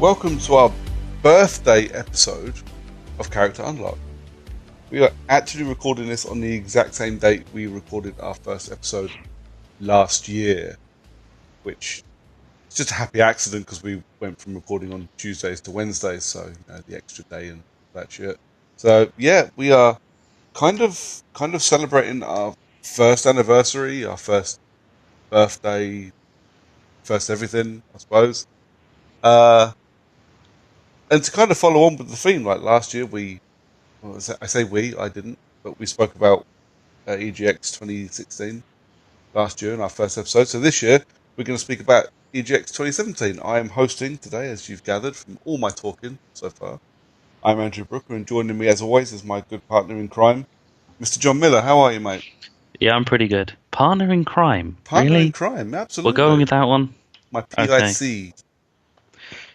welcome to our birthday episode of Character Unlock. We are actually recording this on the exact same date we recorded our first episode last year, which is just a happy accident because we went from recording on Tuesdays to Wednesdays, so the extra day and that shit. So yeah, we are kind of celebrating our first anniversary, our first birthday, first everything, I suppose. And to kind of follow on with the theme, like last year, I didn't, but we spoke about EGX 2016 last year in our first episode. So this year, we're going to speak about EGX 2017. I am hosting today, as you've gathered from all my talking so far. I'm Andrew Brooker, and joining me, as always, is my good partner in crime, Mr. John Miller. How are you, mate? Yeah, I'm pretty good. Partner in crime. Partner really? in crime, absolutely. We're going with that one? My PIC. Okay.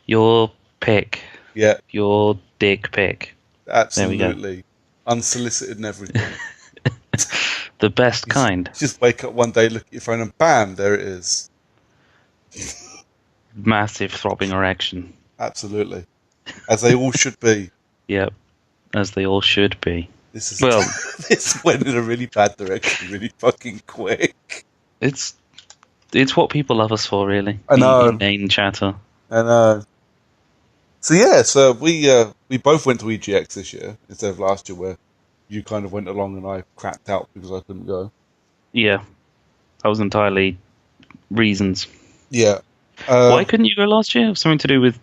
Your pick. Yeah. Your dick pick. Absolutely. Unsolicited and everything. The best kind. Just wake up one day, look at your phone, and bam, there it is. Massive throbbing erection. Absolutely. As they all should be. Yep. As they all should be. This went in a really bad direction really fucking quick. It's what people love us for, really. I know. Inane chatter. I know. So yeah, we both went to EGX this year instead of last year, where you kind of went along and I crapped out because I couldn't go. Yeah. That was entirely reasons. Yeah. Why couldn't you go last year? Something to do with...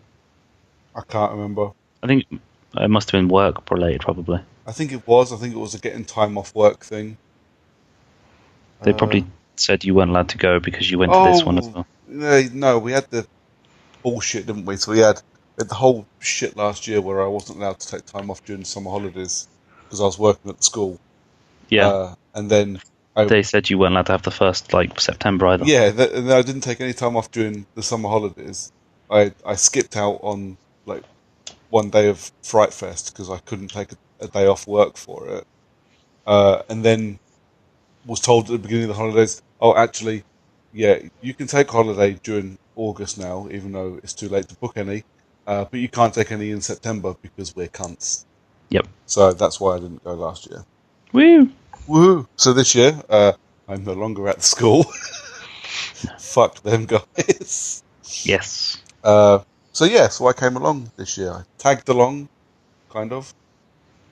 I can't remember. I think it must have been work related, probably. I think it was a getting time off work thing. They probably said you weren't allowed to go because you went to this one as well. No, we had the bullshit, didn't we? So we had the whole shit last year where I wasn't allowed to take time off during the summer holidays because I was working at the school. Yeah. And then... They said you weren't allowed to have the first, September either. Yeah, and I didn't take any time off during the summer holidays. I skipped out on, one day of Fright Fest because I couldn't take a day off work for it. And then was told at the beginning of the holidays, oh, actually, yeah, you can take a holiday during August now, even though it's too late to book any. But you can't take any in September because we're cunts. Yep. So that's why I didn't go last year. Woo! Woohoo! So this year, I'm no longer at the school. Fuck them guys. Yes. So I came along this year. I tagged along, kind of.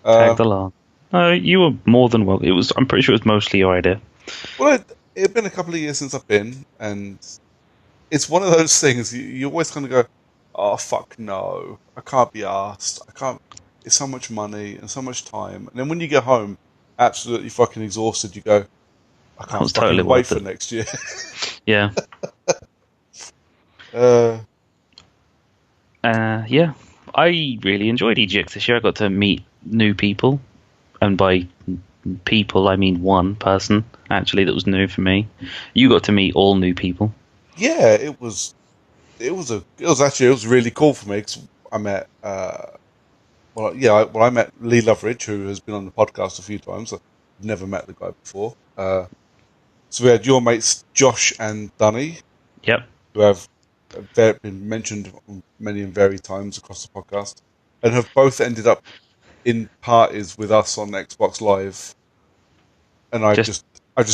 Tagged along. No, you were more than welcome. I'm pretty sure it was mostly your idea. Well, it had been a couple of years since I've been, and it's one of those things, you always kind of go, oh, fuck no. I can't be arsed. I can't. It's so much money and so much time. And then when you get home, absolutely fucking exhausted, you go, I can't fucking wait for next year. Yeah. Yeah. I really enjoyed EGX this year. I got to meet new people. And by people, I mean one person, actually, that was new for me. You got to meet all new people. Yeah, it was really cool for me because I met, I met Lee Loveridge, who has been on the podcast a few times. I've never met the guy before. So we had your mates Josh and Dunny. Yep. Who have been mentioned many and varied times across the podcast, and have both ended up in parties with us on Xbox Live. And I just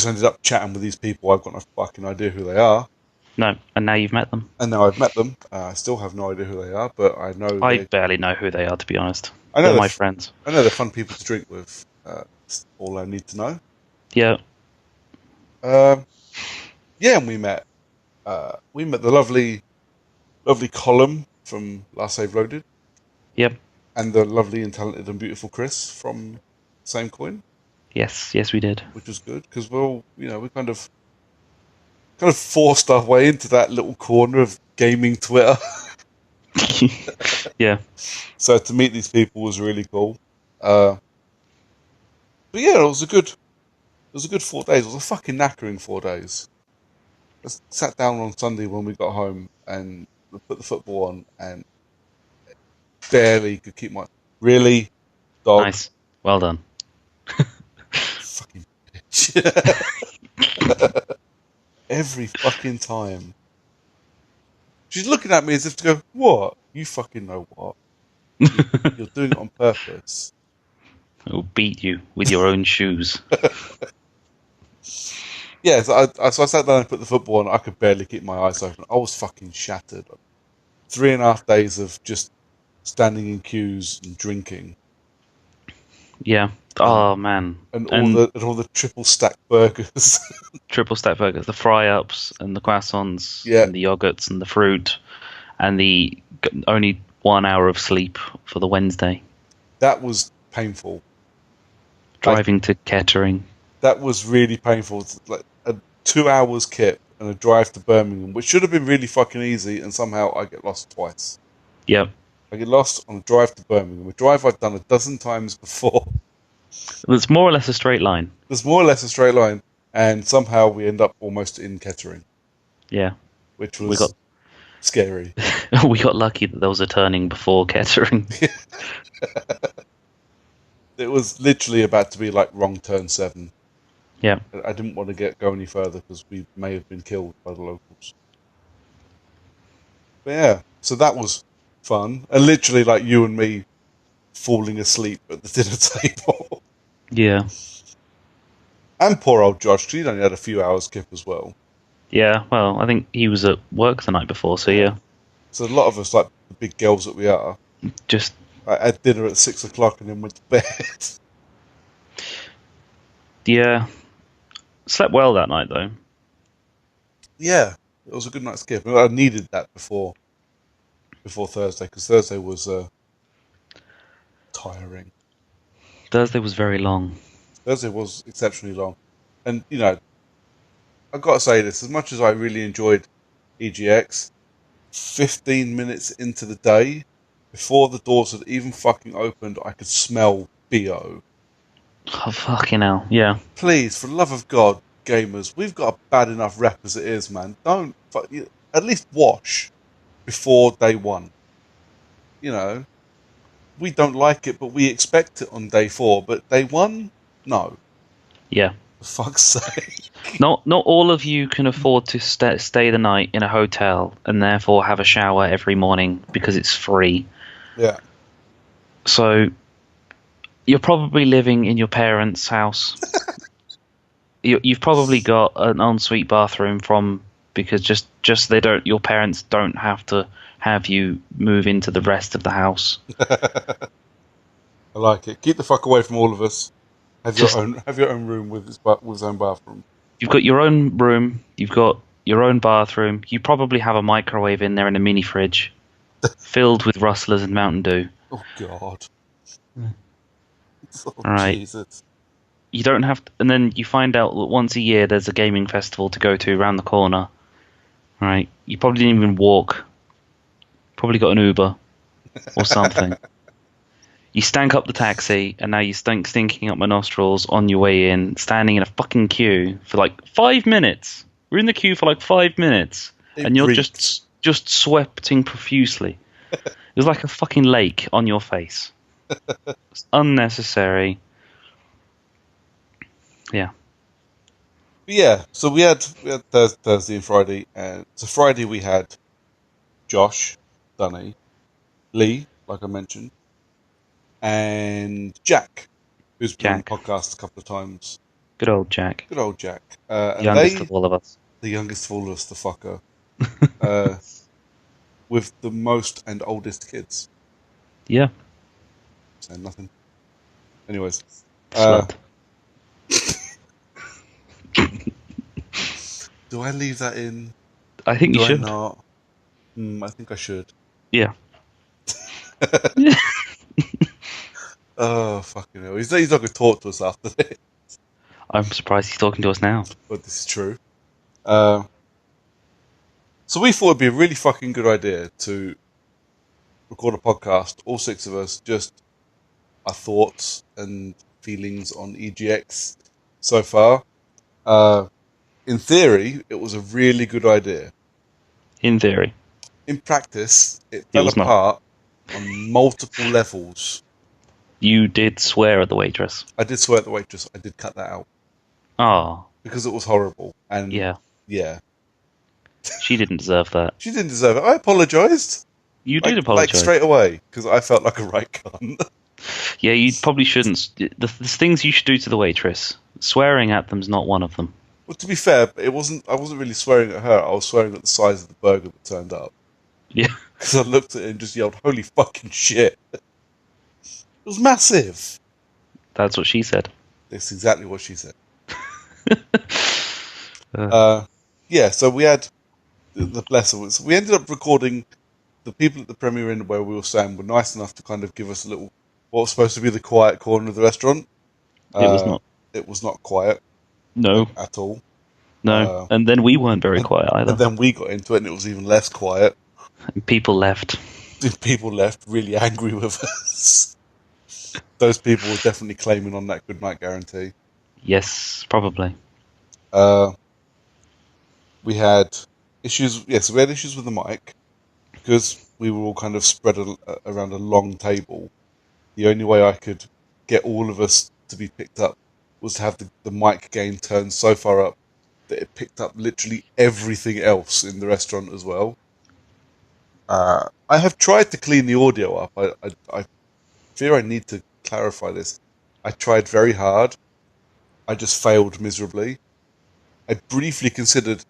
ended up chatting with these people. I've got no fucking idea who they are. No, and now you've met them. And now I've met them. I still have no idea who they are, but I know I barely know who they are, to be honest. I know they're my friends. I know they're fun people to drink with. That's all I need to know. Yeah. And we met the lovely Column from Last Save Loaded. Yep. And the lovely and talented and beautiful Chris from Same Coin. Yes, we did. Which was good because we're all, we kind of forced our way into that little corner of gaming Twitter. Yeah. So to meet these people was really cool. But yeah, it was a good 4 days. It was a fucking knackering 4 days. I sat down on Sunday when we got home and we put the football on and barely could keep my... Really? Dog? Nice. Well done. Fucking bitch. Every fucking time. She's looking at me as if to go, what? You fucking know what. You're doing it on purpose. I'll beat you with your own shoes. Yeah, so I sat down and put the football on. I could barely keep my eyes open. I was fucking shattered. 3.5 days of just standing in queues and drinking, Yeah. Oh man. and all the triple stack burgers. Triple stack burgers, the fry ups and the croissants Yeah. and the yogurts and the fruit and the only 1 hour of sleep for the Wednesday. That was painful. Driving to Kettering. That was really painful. Like a 2 hours kit and a drive to Birmingham, which should have been really fucking easy, and somehow I get lost twice. Yep. I get lost on a drive to Birmingham, a drive I'd done 12 times before. It's more or less a straight line. There's more or less a straight line, and somehow we end up almost in Kettering. Yeah. Which was scary. We got lucky that there was a turning before Kettering. It was literally about to be like wrong turn 7. Yeah. I didn't want to go any further because we may have been killed by the locals. But yeah, so that was fun. And literally like you and me falling asleep at the dinner table. Yeah. And poor old Josh, because he'd only had a few hours kip as well. Yeah, well, I think he was at work the night before, so yeah. So a lot of us, like the big girls that we are, just had dinner at 6 o'clock and then went to bed. Yeah. Slept well that night, though. Yeah, it was a good night's skip. I needed that before Thursday, because Thursday was tiring. Thursday was very long. Thursday was exceptionally long. And, you know, I've got to say this, as much as I really enjoyed EGX, 15 minutes into the day, before the doors had even fucking opened, I could smell BO. Oh, fucking hell, yeah. Please, for the love of God, gamers, we've got a bad enough rep as it is, man. Don't, at least wash before day one. You know, we don't like it, but we expect it on day 4. But day 1, no. Yeah. For fuck's sake. Not all of you can afford to stay the night in a hotel and therefore have a shower every morning because it's free. Yeah. So you're probably living in your parents' house. You've probably got an ensuite bathroom because just your parents don't have to have you move into the rest of the house. I like it. Keep the fuck away from all of us. Have your own room with its own bathroom. You've got your own room. You've got your own bathroom. You probably have a microwave in there and a mini fridge filled with Rustlers and Mountain Dew. Oh God. Oh, all right. Jesus. You don't have to, and then you find out that once a year there's a gaming festival to go to around the corner. All right. You probably didn't even walk. Probably got an Uber or something. You stank up the taxi, and now you stinking up my nostrils on your way in, standing in a fucking queue for like 5 minutes. We're in the queue for like 5 minutes, and you're just sweating profusely. It was like a fucking lake on your face. It's unnecessary. Yeah. Yeah, so we had Thursday and Friday, and so Friday we had Josh, Dunny, Lee, like I mentioned, and Jack, who's been on the podcast a couple of times. Good old Jack. Good old Jack. Youngest of all of us. The youngest of all of us, the fucker. With the most and oldest kids. Yeah. Saying nothing. Anyways. Slut. Do I leave that in? I think you should. Do I not? I think I should. Yeah. Oh, fucking hell. He's not going to talk to us after this. I'm surprised he's talking to us now. But this is true. So we thought it'd be a really fucking good idea to record a podcast, all 6 of us, just our thoughts and feelings on EGX so far. In theory, it was a really good idea. In theory. In practice, it fell apart on multiple levels. You did swear at the waitress. I did swear at the waitress. I did cut that out. Oh. Because it was horrible. And yeah. Yeah. She didn't deserve that. She didn't deserve it. I apologised. You did like apologise. straight away, because I felt like a right cunt. Yeah, you probably shouldn't. There's things you should do to the waitress. Swearing at them's not one of them. Well, to be fair, it wasn't. I wasn't really swearing at her. I was swearing at the size of the burger that turned up. Yeah. Because I looked at it and just yelled, "Holy fucking shit!" It was massive. That's what she said. That's exactly what she said. Uh. Yeah, so we had the bless of it. So we ended up recording. The people at the Premier Inn where we were staying were nice enough to kind of give us a little, what was supposed to be the quiet corner of the restaurant. It was not. It was not quiet. No. At all. No. And then we weren't very quiet either. And then we got into it and it was even less quiet. And people left. People left really angry with us. Those people were definitely claiming on that good night guarantee. Yes, probably. We had issues. Yes, we had issues with the mic because we were all kind of spread around a long table. The only way I could get all of us to be picked up was to have the mic gain turned so far up that it picked up literally everything else in the restaurant as well. I have tried to clean the audio up. I fear I need to clarify this. I tried very hard. I just failed miserably. I briefly considered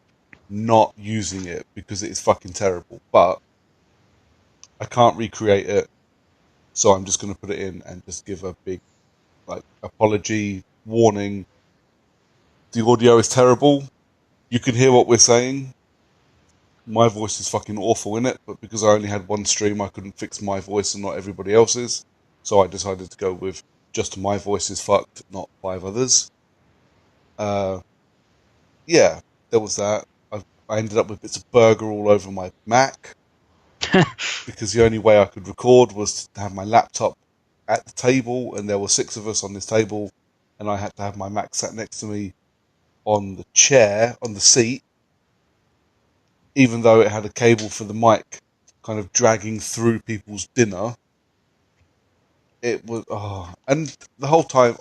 not using it because it is fucking terrible, but I can't recreate it, so I'm just going to put it in and just give a big apology, warning. The audio is terrible. You can hear what we're saying. My voice is fucking awful in it, but because I only had one stream, I couldn't fix my voice and not everybody else's. So I decided to go with just my voice is fucked, not 5 others. Yeah, there was that. I ended up with bits of burger all over my Mac because the only way I could record was to have my laptop at the table, and there were 6 of us on this table, and I had to have my Mac sat next to me on the chair, on the seat, even though it had a cable for the mic kind of dragging through people's dinner. It was, and the whole time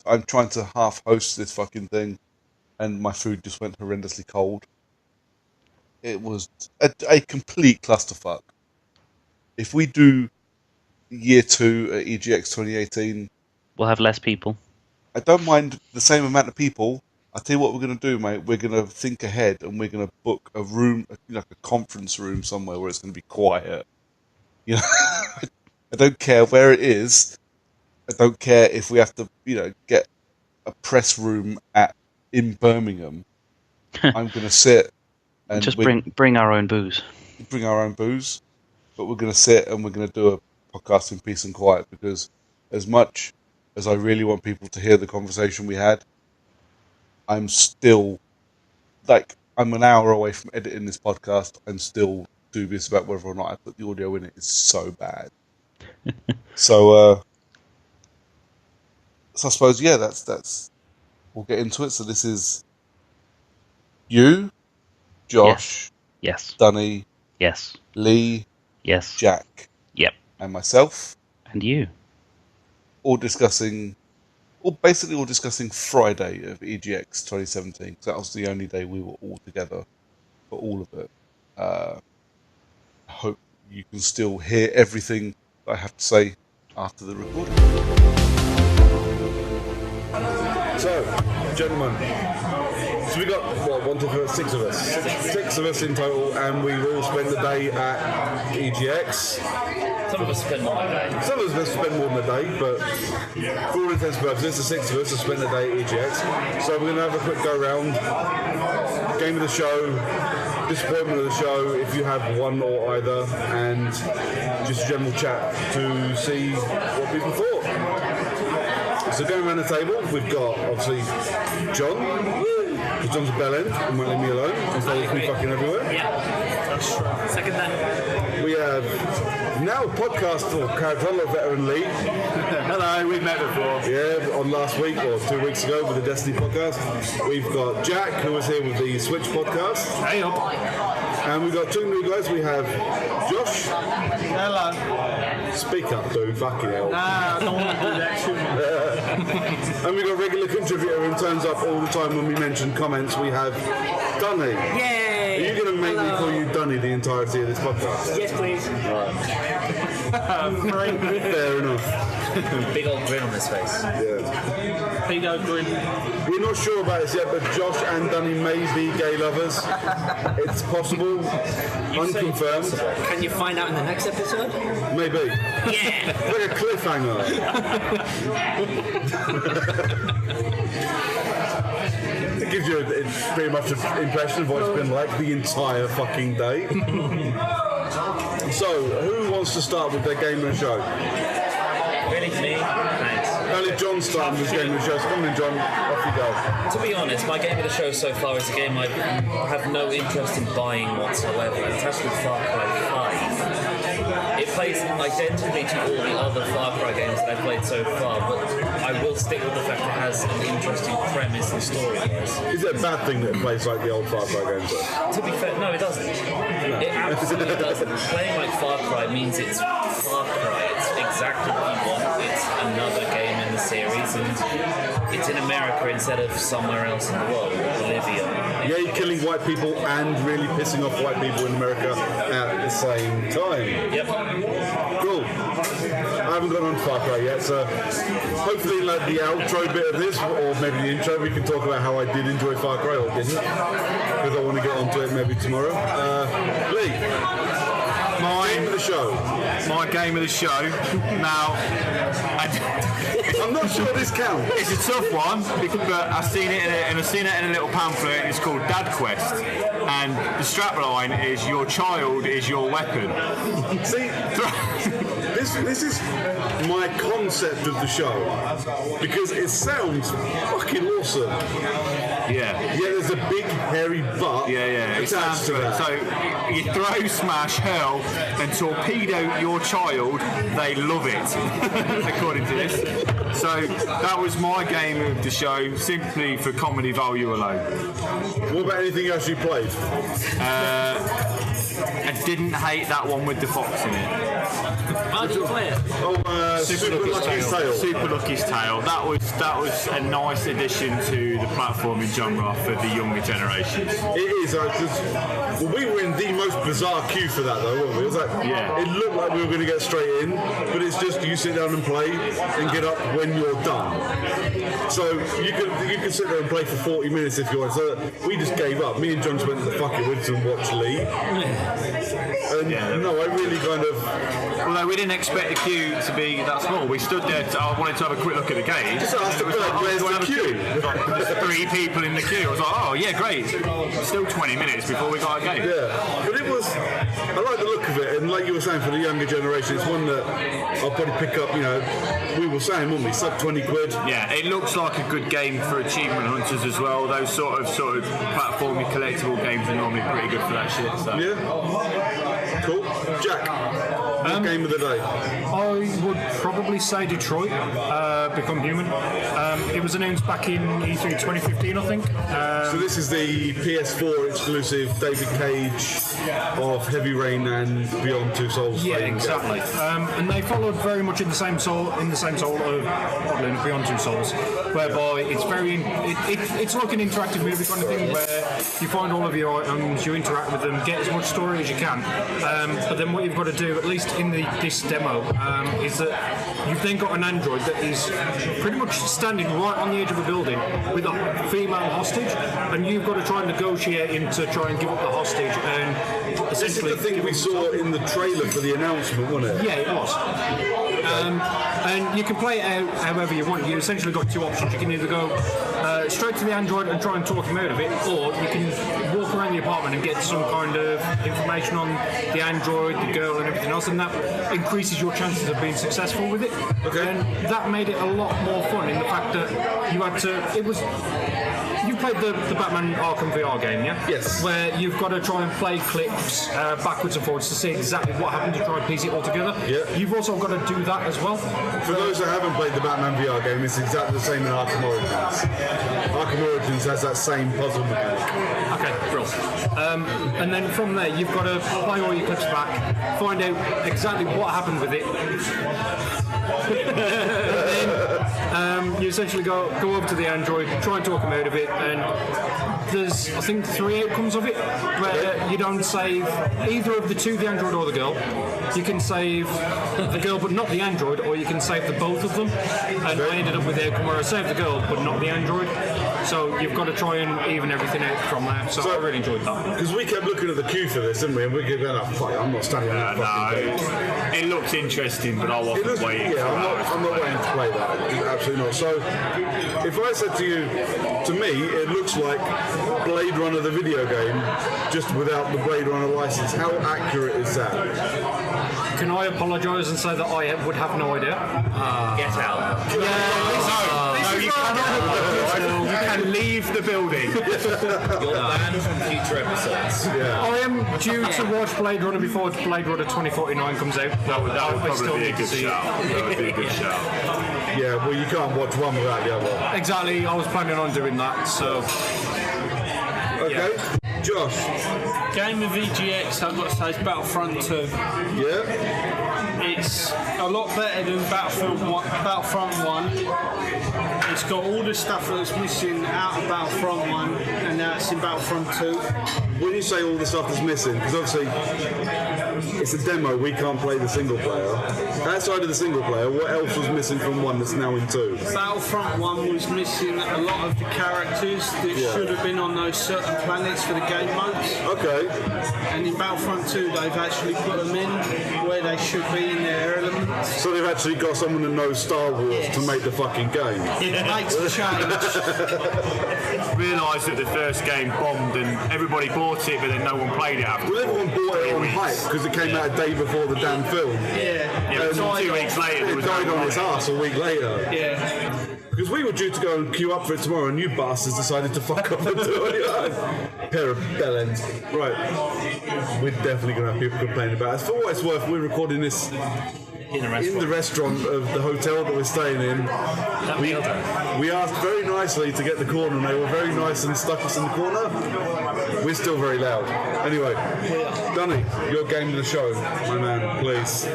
I'm trying to half host this fucking thing, and my food just went horrendously cold. It was a complete clusterfuck. If we do year 2 at EGX 2018, we'll have less people. I don't mind the same amount of people. I'll tell you what we're going to do, mate. We're going to think ahead and we're going to book a room, like a conference room somewhere where it's going to be quiet. You know, I don't care where it is. I don't care if we have to, get a press room in Birmingham. I'm going to sit and just bring our own booze. Bring our own booze, but we're going to sit and we're going to do a podcast in peace and quiet, because as much as I really want people to hear the conversation we had, I'm still, I'm an hour away from editing this podcast. I'm still dubious about whether or not I put the audio in it. It's so bad. So I suppose, yeah, that's, we'll get into it. So this is you, Josh, yes, Dunny, yes, Lee, yes, Jack, yep, and myself, and you, basically all discussing Friday of EGX 2017, because that was the only day we were all together for all of it. I hope you can still hear everything that I have to say after the recording. So, gentlemen, so we got, 6 of us. 6 of us in total, and we've all spent the day at EGX. Some of us spend more than a day. Some of us spend more than a day, but for all intents and purposes, the 6 of us have spent the day at EGX. So we're going to have a quick go round, game of the show, disappointment of the show, if you have one or either, and just a general chat to see what people thought. So going around the table, we've got obviously John, because John's a bell end and won't leave me alone and follows me fucking everywhere. Yeah, that's true. Second that. We have now a podcast for Character Unlock veteran Lee. Hello, we've met before. Yeah, on last week or 2 weeks ago with the Destiny podcast. We've got Jack, who was here with the Switch podcast. Hey up. And we've got 2 new guys. We have Josh. Hello. Speak up, dude. Fucking hell. I don't want to do that too much. And we've got a regular contributor who turns up all the time when we mention comments. We have Dunny. Yay! Are you going to make me call you Dunny the entirety of this podcast? Yes, please. Fair enough. Big old grin on his face. Yeah. Big old grin. We're not sure about this yet, but Josh and Dunny may be gay lovers. It's possible, unconfirmed. Can you find out in the next episode? Maybe. Yeah. Like a cliffhanger. It gives you pretty much an impression of what it's been like the entire fucking day. So, who wants to start with their game of the show? Really, me? Thanks. Only John's starting with his game of the show. So come on, John, off you go. To be honest, my game of the show so far is a game I have no interest in buying whatsoever. It's actually Far Cry 5. It plays identically to all the other Far Cry games that I've played so far, but I will stick with the fact it has an interesting premise and story-wise. Is it a bad thing that it plays like the old Far Cry games though? To be fair, no, it doesn't. It absolutely doesn't. Playing like Far Cry means it's Far Cry. It's exactly what you want. It's another game in the series, and it's in America instead of somewhere else in the world, Bolivia. Yeah, you're killing white people and really pissing off white people in America at the same time. Yep. Cool. I haven't gone on to Far Cry yet, so hopefully like the outro bit of this, or maybe the intro, we can talk about how I did enjoy Far Cry or didn't, because I want to get onto it maybe tomorrow. Lee, game of the show. My game of the show. Now, I'm not sure this counts. It's a tough one, but I've seen it in a little pamphlet. And it's called Dad Quest, and the strapline is "Your child is your weapon." See, this is my concept of the show because it sounds fucking awesome. Yeah. Yeah, there's a big hairy butt. Yeah. Attached to that. So you throw, smash, hurl, and torpedo your child. They love it, according to this. So that was my game of the show, simply for comedy value alone. What about anything else you played? I didn't hate that one with the fox in it. How did you play it? Super Lucky's Tale. Super Lucky's Tale. That was a nice addition to the platforming genre for the younger generations. It is. Well, we were in the most bizarre queue for that, though, weren't we? It was like, it looked like we were going to get straight in, but it's just you sit down and play and get up when you're done. So you can sit there and play for 40 minutes if you want. So we just gave up. Me and John just went to the fucking woods and watched Lee. And no, I really kind of. Although we didn't expect the queue to be that small, we stood there. I wanted to have a quick look at the game. Just asked the guy, where's the queue? There's 3 people in the queue. I was like, oh yeah, great. Still 20 minutes before we got a game. Yeah, but it was. I like the look of it, and like you were saying, for the younger generation, it's one that I'll probably pick up. You know, we were saying, weren't we, sub 20 quid. Yeah, it looks like a good game for achievement hunters as well. Those sort of platformy collectible games are normally pretty good for that shit. So. Yeah. Cool. Jack, your game of the day. I would probably say Detroit, Become Human. It was announced back in E3 2015, I think. So this is the PS4 exclusive David Cage of Heavy Rain and Beyond Two Souls. Yeah, exactly. And they followed very much in the same soul of Beyond Two Souls, whereby it's it's like an interactive movie kind of thing where you find all of your items, you interact with them, get as much story as you can. But then what you've got to do, at least in this demo, is that you've then got an android that is pretty much standing right on the edge of a building with a female hostage, and you've got to try and negotiate him to try and give up the hostage. And this is the thing we saw in the trailer for the announcement, wasn't it? Yeah, it was. And you can play it out however you want. You essentially got 2 options. You can either go straight to the android and try and talk him out of it, or you can walk around the apartment and get some kind of information on the android, the girl, and everything else, and that increases your chances of being successful with it. Okay. And that made it a lot more fun in the fact that you had to. You played the Batman Arkham VR game, yeah? Yes. Where you've got to try and play clips backwards and forwards to see exactly what happened to try and piece it all together. Yeah. You've also got to do that as well. For those that haven't played the Batman VR game, it's exactly the same in Arkham Origins. Arkham Origins has that same puzzle mechanic. Okay, brilliant. And then from there, you've got to play all your clips back, find out exactly what happened with it. You essentially go over to the android, try and talk him out of it, and there's, I think, 3 outcomes of it, where you don't save either of the two, the android or the girl. You can save the girl but not the android, or you can save the both of them. And I ended up with the outcome where I saved the girl but not the android. So you've got to try and even everything out from that. So I really enjoyed that. Because we kept looking at the queue for this, didn't we? And we kept going, fuck, I'm not standing on that fucking game. It looked interesting, but I wasn't waiting. Yeah, I'm not waiting to play that. Absolutely not. So, if I said to you, to me, it looks like Blade Runner the video game, just without the Blade Runner license. How accurate is that? Can I apologise and say that I would have no idea? Get out. No, you cannot. You can leave the building. You're banned from future episodes. I am due to watch Blade Runner before Blade Runner 2049 comes out. That would probably be a good shout. That would be a good shout. Yeah, well, you can't watch one without the other. Exactly, I was planning on doing that, so... Okay. Josh. Game of EGX, I've got to say, is Battlefront 2. Yeah? It's a lot better than Battlefront 1. It's got all the stuff that was missing out of Battlefront 1, and now it's in Battlefront 2. When you say all the stuff that's missing, because obviously it's a demo, we can't play the single player. Outside of the single player, what else was missing from 1 that's now in 2? Battlefront 1 was missing a lot of the characters that should have been on those certain planets for the game modes. Okay. And in Battlefront 2, they've actually put them in where they should be in their elements. So they've actually got someone that knows Star Wars to make the fucking game. It makes a change. Realised that the first game bombed and everybody bought it, but then no one played it after. Well, everyone bought it on hype because it came out a day before the damn film. Yeah. But 2 weeks later, It died on its ass a week later. Yeah. Because we were due to go and queue up for it tomorrow, and you bastards decided to fuck up and do it. Pair of bellends. Right. We're definitely going to have people complaining about it. For what it's worth, we're recording this in the restaurant of the hotel that we're staying in. We asked very nicely to get the corner, and they were very nice and stuck us in the corner. We're still very loud. Anyway, Dunny, your game of the show, my man, please.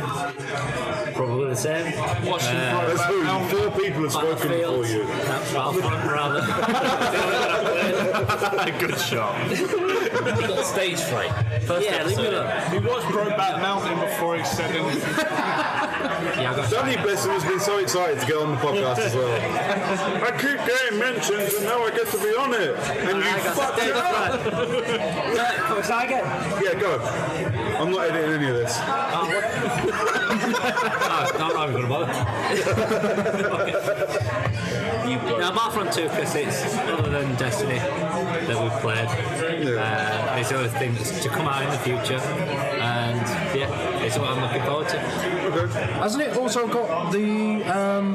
Probably the same. That's who. 4 people have spoken for you. Battlefront, rather. Good shot. You got stage fright. First episode. He watched Brokeback Mountain before he said anything. Dunny, bless him, has been so excited to get on the podcast as well. I keep getting mentioned, and now I get to be on it. And you fucked it up. What's that again? Yeah, go. I'm not editing any of this. I'm not going to bother. Now, Battlefront 2, because it's other than Destiny that we've played. It's the other thing that's to come out in the future, and yeah, it's what I'm looking forward to. Okay. Hasn't it also got the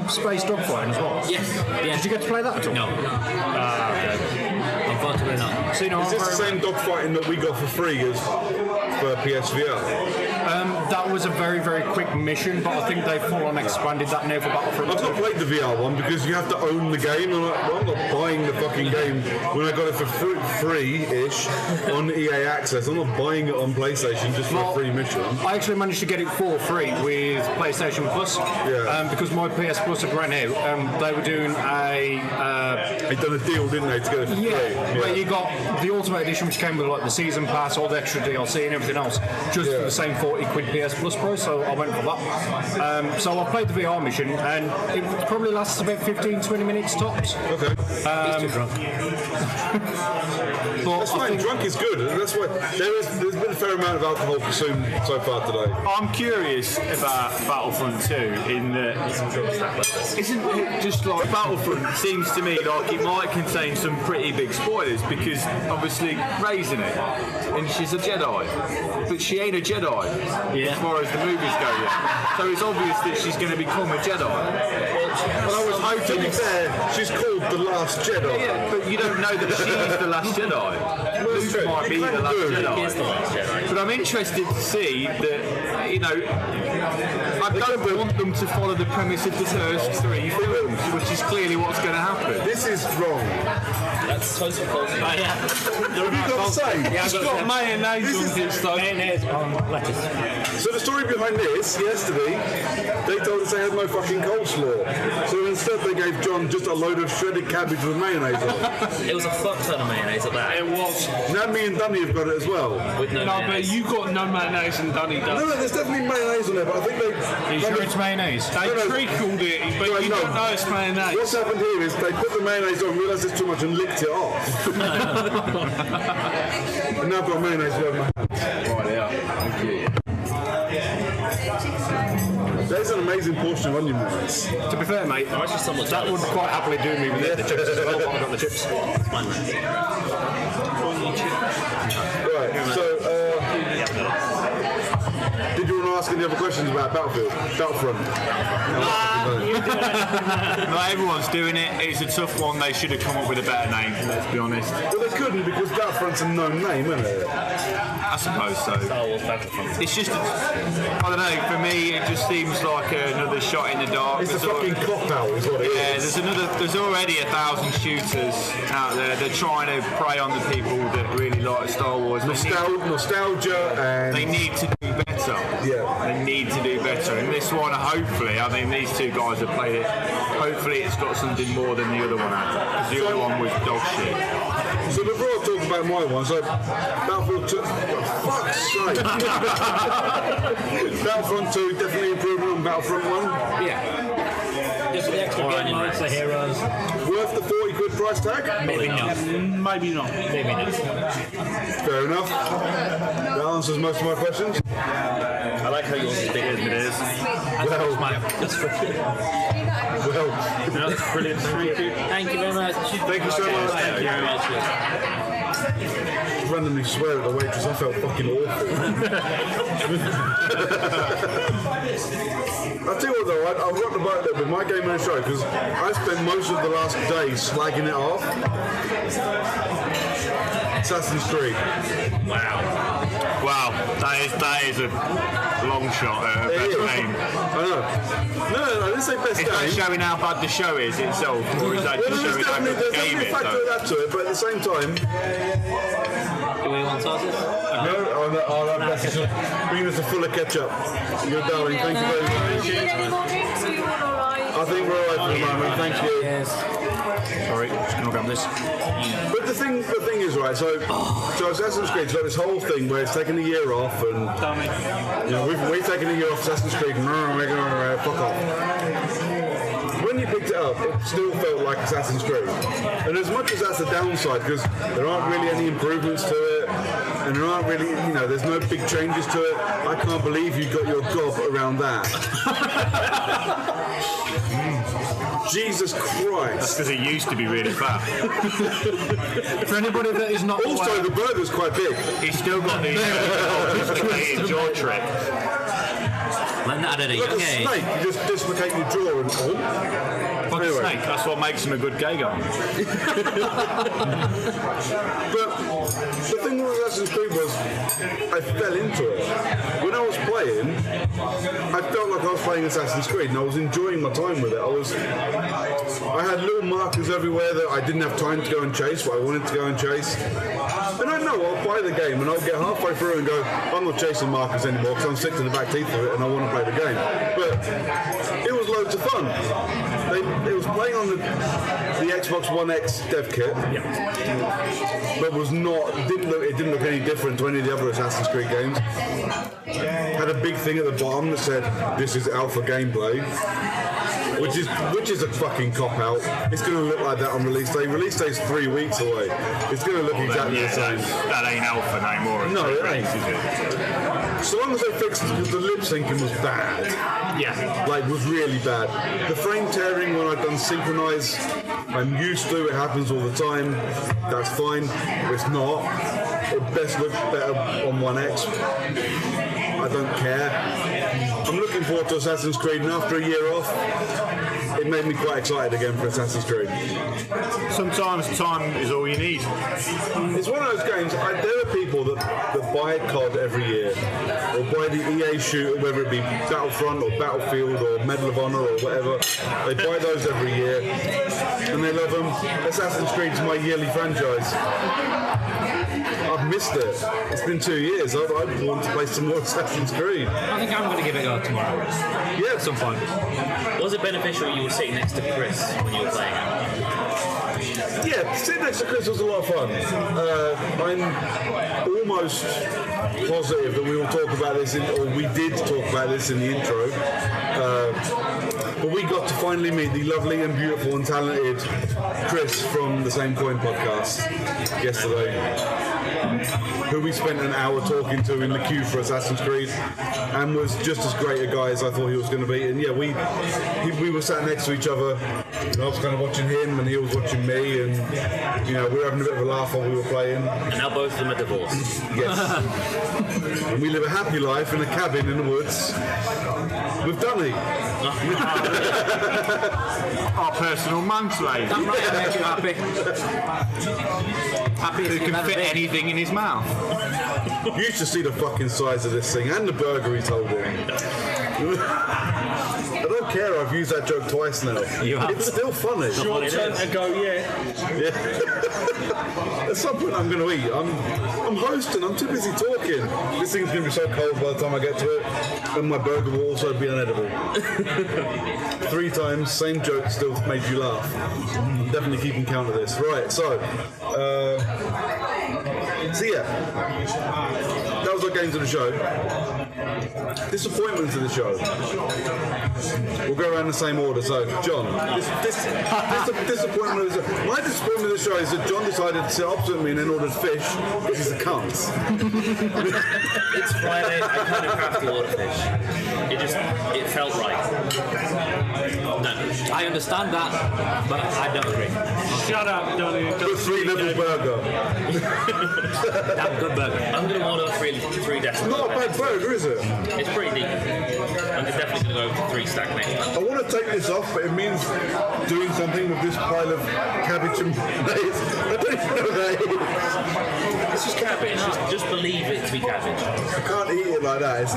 space dogfighting as well? Yes. Yeah. Did you get to play that at all? No. Okay. Unfortunately not. So, you know, Is this the same dogfighting that we got for free as for PSVR? That was a very, very quick mission, but I think they've full on expanded that now for Battlefront I've 2. not played the VR one because you have to own the game. And I'm not buying the fucking game when I got it for free-ish on EA Access. I'm not buying it on PlayStation just for a free mission. I actually managed to get it for free with PlayStation Plus. Yeah. Because my PS Plus had ran out. They were doing They done a deal, didn't they, to get it for free? where you got the Ultimate Edition, which came with like the season pass, all the extra DLC and everything else, just for the same 40 quid PS Plus price. So I went for that. So I played the VR mission, and it probably lasts about 15-20 minutes tops. Okay. He's too drunk. But That's I fine. think Drunk is good. That's why there's been a fair amount of alcohol consumed so far today. I'm curious about Battlefront 2 in that isn't it just like Battlefront seems to me like it might contain some pretty big spoilers because obviously Rey's in it and she's a Jedi, but she ain't a Jedi as far as the movies go yet. So it's obvious that she's going to become a Jedi. Well, I was hoping she's called the Last Jedi. Yeah, but you don't know that she's the Last Jedi. Luke might be the Last Jedi. But I'm interested to see that, you know, I don't want them to follow the premise of the first 3 films, which is clearly what's going to happen. This is wrong. That's total bullshit. Have you got the same? It's got mayonnaise on his though. Mayonnaise on lettuce. So the story behind this, yesterday, they told us they had no fucking coleslaw. So instead they gave John just a load of shredded cabbage with mayonnaise on it. It was a fuck ton of mayonnaise at that. It was. Now me and Dunny have got it as well. With no No, but mayonnaise. you got no mayonnaise and Dunny No, does. there's definitely mayonnaise on there, but I think they... Are you sure it's mayonnaise? They No. trickled it, but Right, you no. don't know it's mayonnaise. What's happened here is they put the mayonnaise on, realised it's too much and licked it off. And now I've got mayonnaise all over my hands. Right, yeah. Thank you. There's an amazing portion of onion mayonnaise. To be fair, mate, I'm actually somewhat that would jealous. quite happily do me with the chips as well, but I've got the chips. It's fine, man. Right, so, did you want to ask any other questions about Battlefront? Not everyone's doing it. It's a tough one. They should have come up with a better name, let's be honest. Well, they couldn't because Battlefront's a known name, isn't it? I suppose so. Star Wars Battlefront. It's just, I don't know, for me it just seems like another shot in the dark. It's a There's fucking cop-out is what it Yeah, is. there's already 1,000 shooters out there. They're trying to prey on the people that really like Star Wars. Nostalgia and... They need to do better. Yeah. They need to do better. And this one, hopefully, I mean, these two guys have played it. Hopefully, it's got something more than the other one had. Because the other one was dog shit. So before I talk about my one, so Battlefield 2, for fuck's sake. Battlefront 2 definitely improvement on Battlefront 1. Yeah. Just the extra game modes, the heroes. Worth the 40 quid price tag? Maybe not. Maybe not. Maybe not. Fair enough. That answers most of my questions. I like how yours is bigger than it is. Well, That's brilliant. Thank you very much. thank you so much. Thank you very much. Just randomly swear at the waitress, I felt fucking awful. I'll tell you what though, I've got the boat there with my game on the show because I spent most of the last day slagging it off. Assassin's Creed. Wow, that is a long shot at a It best is. game. I know. No, I didn't say best Is that game. showing how bad the show is itself, or is that Well, just there's showing how good the definitely game a is? factor of though? that to it, but at the same time, Do we want sauces? no, I'll have message bring us a full of ketchup. You're darling, thank you very much. Need any more drinks? Do you want alright? I think we're alright for the moment, thank you. Yes. Sorry, just gonna grab this. But the thing is, right, so Assassin's Creed's got this whole thing where it's taken a year off and, you know, we've taken a year off Assassin's Creed and we're going to fuck off. When you picked it up, it still felt like Assassin's Creed. And as much as that's a downside, because there aren't really any improvements to it, and there aren't really, you know, there's no big changes to it, I can't believe you got your gob around that. Jesus Christ. Because it used to be really fat. For anybody that is not Also, aware, the burger's quite big. He's still got the jaw trick. Learn that at a Like young a age. snake, you just dislocate your jaw and Like a Anyway. snake. That's what makes him a good gay guy. But the thing with Assassin's Creed was, I fell into it. When I was playing, I felt like I was playing Assassin's Creed, and I was enjoying my time with it. I had little markers everywhere that I didn't have time to go and chase, but I wanted to go and chase. And I know I'll play the game, and I'll get halfway through and go, I'm not chasing markers anymore because I'm sick to the back teeth of it, and I want to play the game. But it was loads of fun. It was playing on the Xbox One X dev kit, but it didn't look any different to any of the other Assassin's Creed games. Had a big thing at the bottom that said, "This is alpha gameplay," which is a fucking cop out. It's going to look like that on release day. Release day's 3 weeks away. It's going to look exactly the same. That ain't alpha no more. No, it ain't. Is it? So long as they fixed it, because the lip syncing was bad. Yeah. Like, was really bad. The frame tearing when I've done synchronize, I'm used to, it happens all the time. That's fine. It's not. It best looks better on One X. I don't care. I'm looking forward to Assassin's Creed, and after a year off, it made me quite excited again for Assassin's Creed. Sometimes time is all you need. It's one of those games, there are people that buy COD every year, or buy the EA shooter, whether it be Battlefront or Battlefield or Medal of Honor or whatever. They buy those every year, and they love them. Assassin's Creed is my yearly franchise. I've missed it. It's been 2 years. I want to play some more Assassin's Creed. I think I'm going to give it a go tomorrow. Yeah, At some point. Was it beneficial you were sitting next to Chris when you were playing it? Yeah, sitting next to Chris was a lot of fun. I'm almost positive that we will talk about this, or we did talk about this in the intro. But we got to finally meet the lovely and beautiful and talented Chris from the Same Coin podcast yesterday, who we spent an hour talking to in the queue for Assassin's Creed, and was just as great a guy as I thought he was going to be. And yeah, we were sat next to each other, and I was kind of watching him, and he was watching me, and we were having a bit of a laugh while we were playing. And now both of them are divorced. Yes. And we live a happy life in a cabin in the woods with Dunny. Our personal manslave. That might make you happy. Happy Who can fit anything in his mouth. You should see the fucking size of this thing and the burger he's holding. I don't care, I've used that joke twice now. It's still funny. Your turn to go, yeah. At some point I'm going to eat. I'm hosting, I'm too busy talking. This thing's going to be so cold by the time I get to it, and my burger will also be unedible. 3 times, same joke, still made you laugh. I'm definitely keeping count of this. Right, so yeah, that was our games of the show. Disappointments of the show. We'll go around the same order. So, John, disappointment of the show. My disappointment of the show is that John decided to sit opposite me and then ordered fish, because he's a cunt. It's Friday, I kind of have to order fish. It felt right. No. I understand that, but I don't agree. Shut up, Donny. Good 3-level burger. Damn good burger. I'm going to order 3 decimals. Not a bad burger, is it? It's pretty deep. I'm definitely going to go for 3 stack next time. I want to take this off, but it means doing something with this pile of cabbage and mayonnaise. I don't even know what that is. It's just cabbage. Just believe it to be cabbage. I can't eat it like that.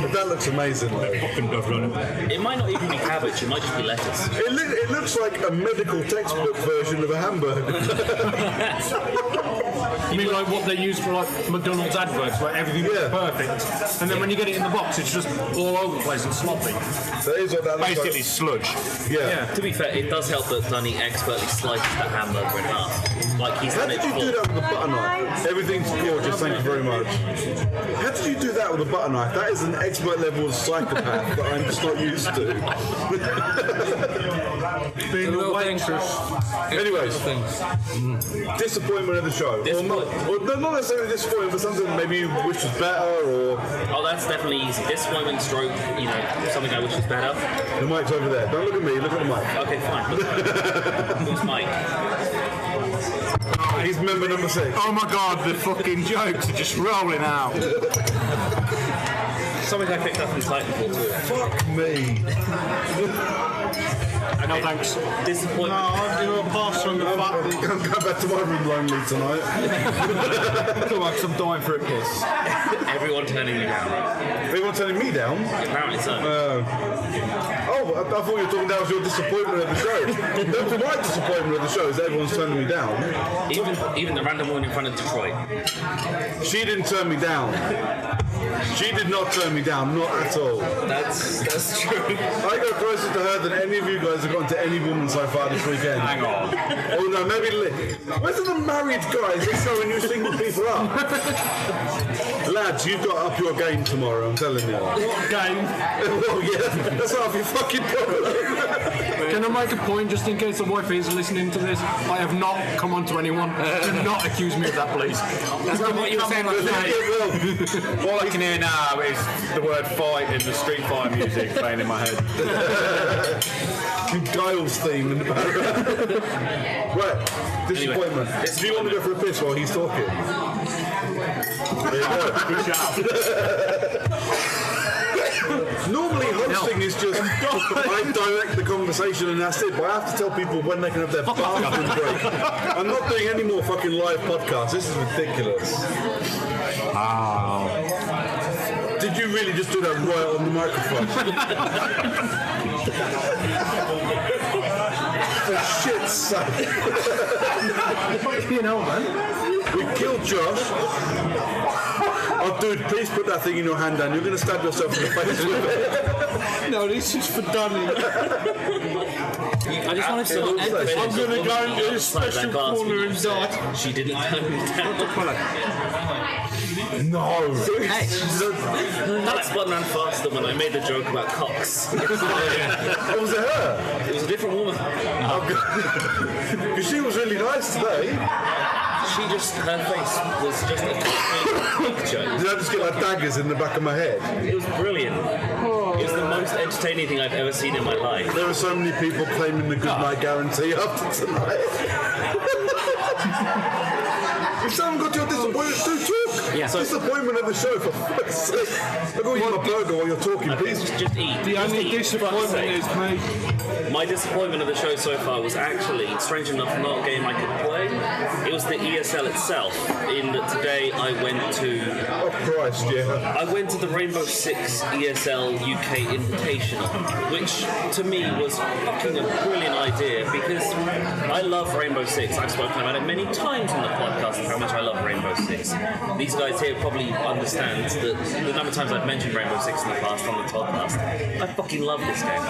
But that looks amazing, though. It might not even be cabbage. It might just be lettuce. It looks like a medical textbook version of a hamburger. You mean like what they use for like McDonald's adverts where everything is perfect, and then when you get it in the box it's just all over the place and sloppy. That is what that looks Basically like. sludge. Yeah. To be fair, it does help that Dunny expertly slices that hamburger in half. Like he's How done it did you do before. that with a butter knife? Everything's gorgeous, thank you very much. How did you do that with a butter knife? That is an expert level of psychopath that I'm just not used to. Being a waitress. Anyways, disappointment of the show. Or not necessarily disappointment, but something maybe you wish was better, or... Oh, that's definitely easy. Disappointment, stroke, something I wish was better. The mic's over there. Don't look at me, look at the mic. Okay, fine. Who's Mike? He's member number 6. Oh my god, the fucking jokes are just rolling out. Something I picked up in Titanfall too. Fuck me. No thanks. Disappointment. I'm going to pass from the I'm butt. going to go back to my room lonely tonight. I feel like I'm dying for a piss. Everyone turning you down. Everyone turning me down? Apparently so. I thought you were talking that was your disappointment of the show. That was my disappointment of the show, is that everyone's turning me down. Even the random woman in front of Detroit. She didn't turn me down. She did not turn me down, not at all. That's true. I go closer to her than any of you guys have gone to any woman so far this weekend. Hang on. Oh no, maybe where's the married guys that showing you single people up? Lads, you've got up your game tomorrow, I'm telling you. What game? Well, yeah, that's half your fucking problem. Can I make a point just in case the wife is listening to this? I have not come on to anyone. Do not accuse me of that, please. That's not what you were saying last night. All I can hear now is the word fight in the Street Fighter music playing in my head. Giles theme in the background. Right, disappointment. Do you want to go for a piss while he's talking? Good shout. Normally hosting is just I direct the conversation and that's it, but I have to tell people when they can have their bathroom break. I'm not doing any more fucking live podcasts. This is ridiculous. Wow. Did you really just do that right on the microphone? For shit's sake. You know, man. We killed Josh. Oh, dude, please put that thing in your hand down. You're going to stab yourself in the face with it. No, this is for Dunning. I just wanted to emphasize. I'm going to go into a special corner and die. She didn't turn me down. No. Alex button ran faster when I made the joke about cocks. Oh, was it her? It was a different woman. Because she was really nice today. Her face was just a picture. Did I just get like daggers in the back of my head? It was brilliant. It was the most entertaining thing I've ever seen in my life. There are so many people claiming the good night guarantee after tonight. If someone got your disappointment, do talk. Yeah. Disappointment of the show, for fuck's sake. I'll go eat my burger while you're talking, please. Just eat. The only disappointment is me. My disappointment of the show so far was actually, strange enough, not a game I could play. It was the ESL itself. In that today I went to... Oh Christ, yeah. I went to the Rainbow Six ESL UK Invitational, which to me was fucking a brilliant idea because I love Rainbow Six. I've spoken about it many times on the podcast how much I love Rainbow Six. These guys here probably understand that the number of times I've mentioned Rainbow Six in the past on the podcast. I fucking love this game.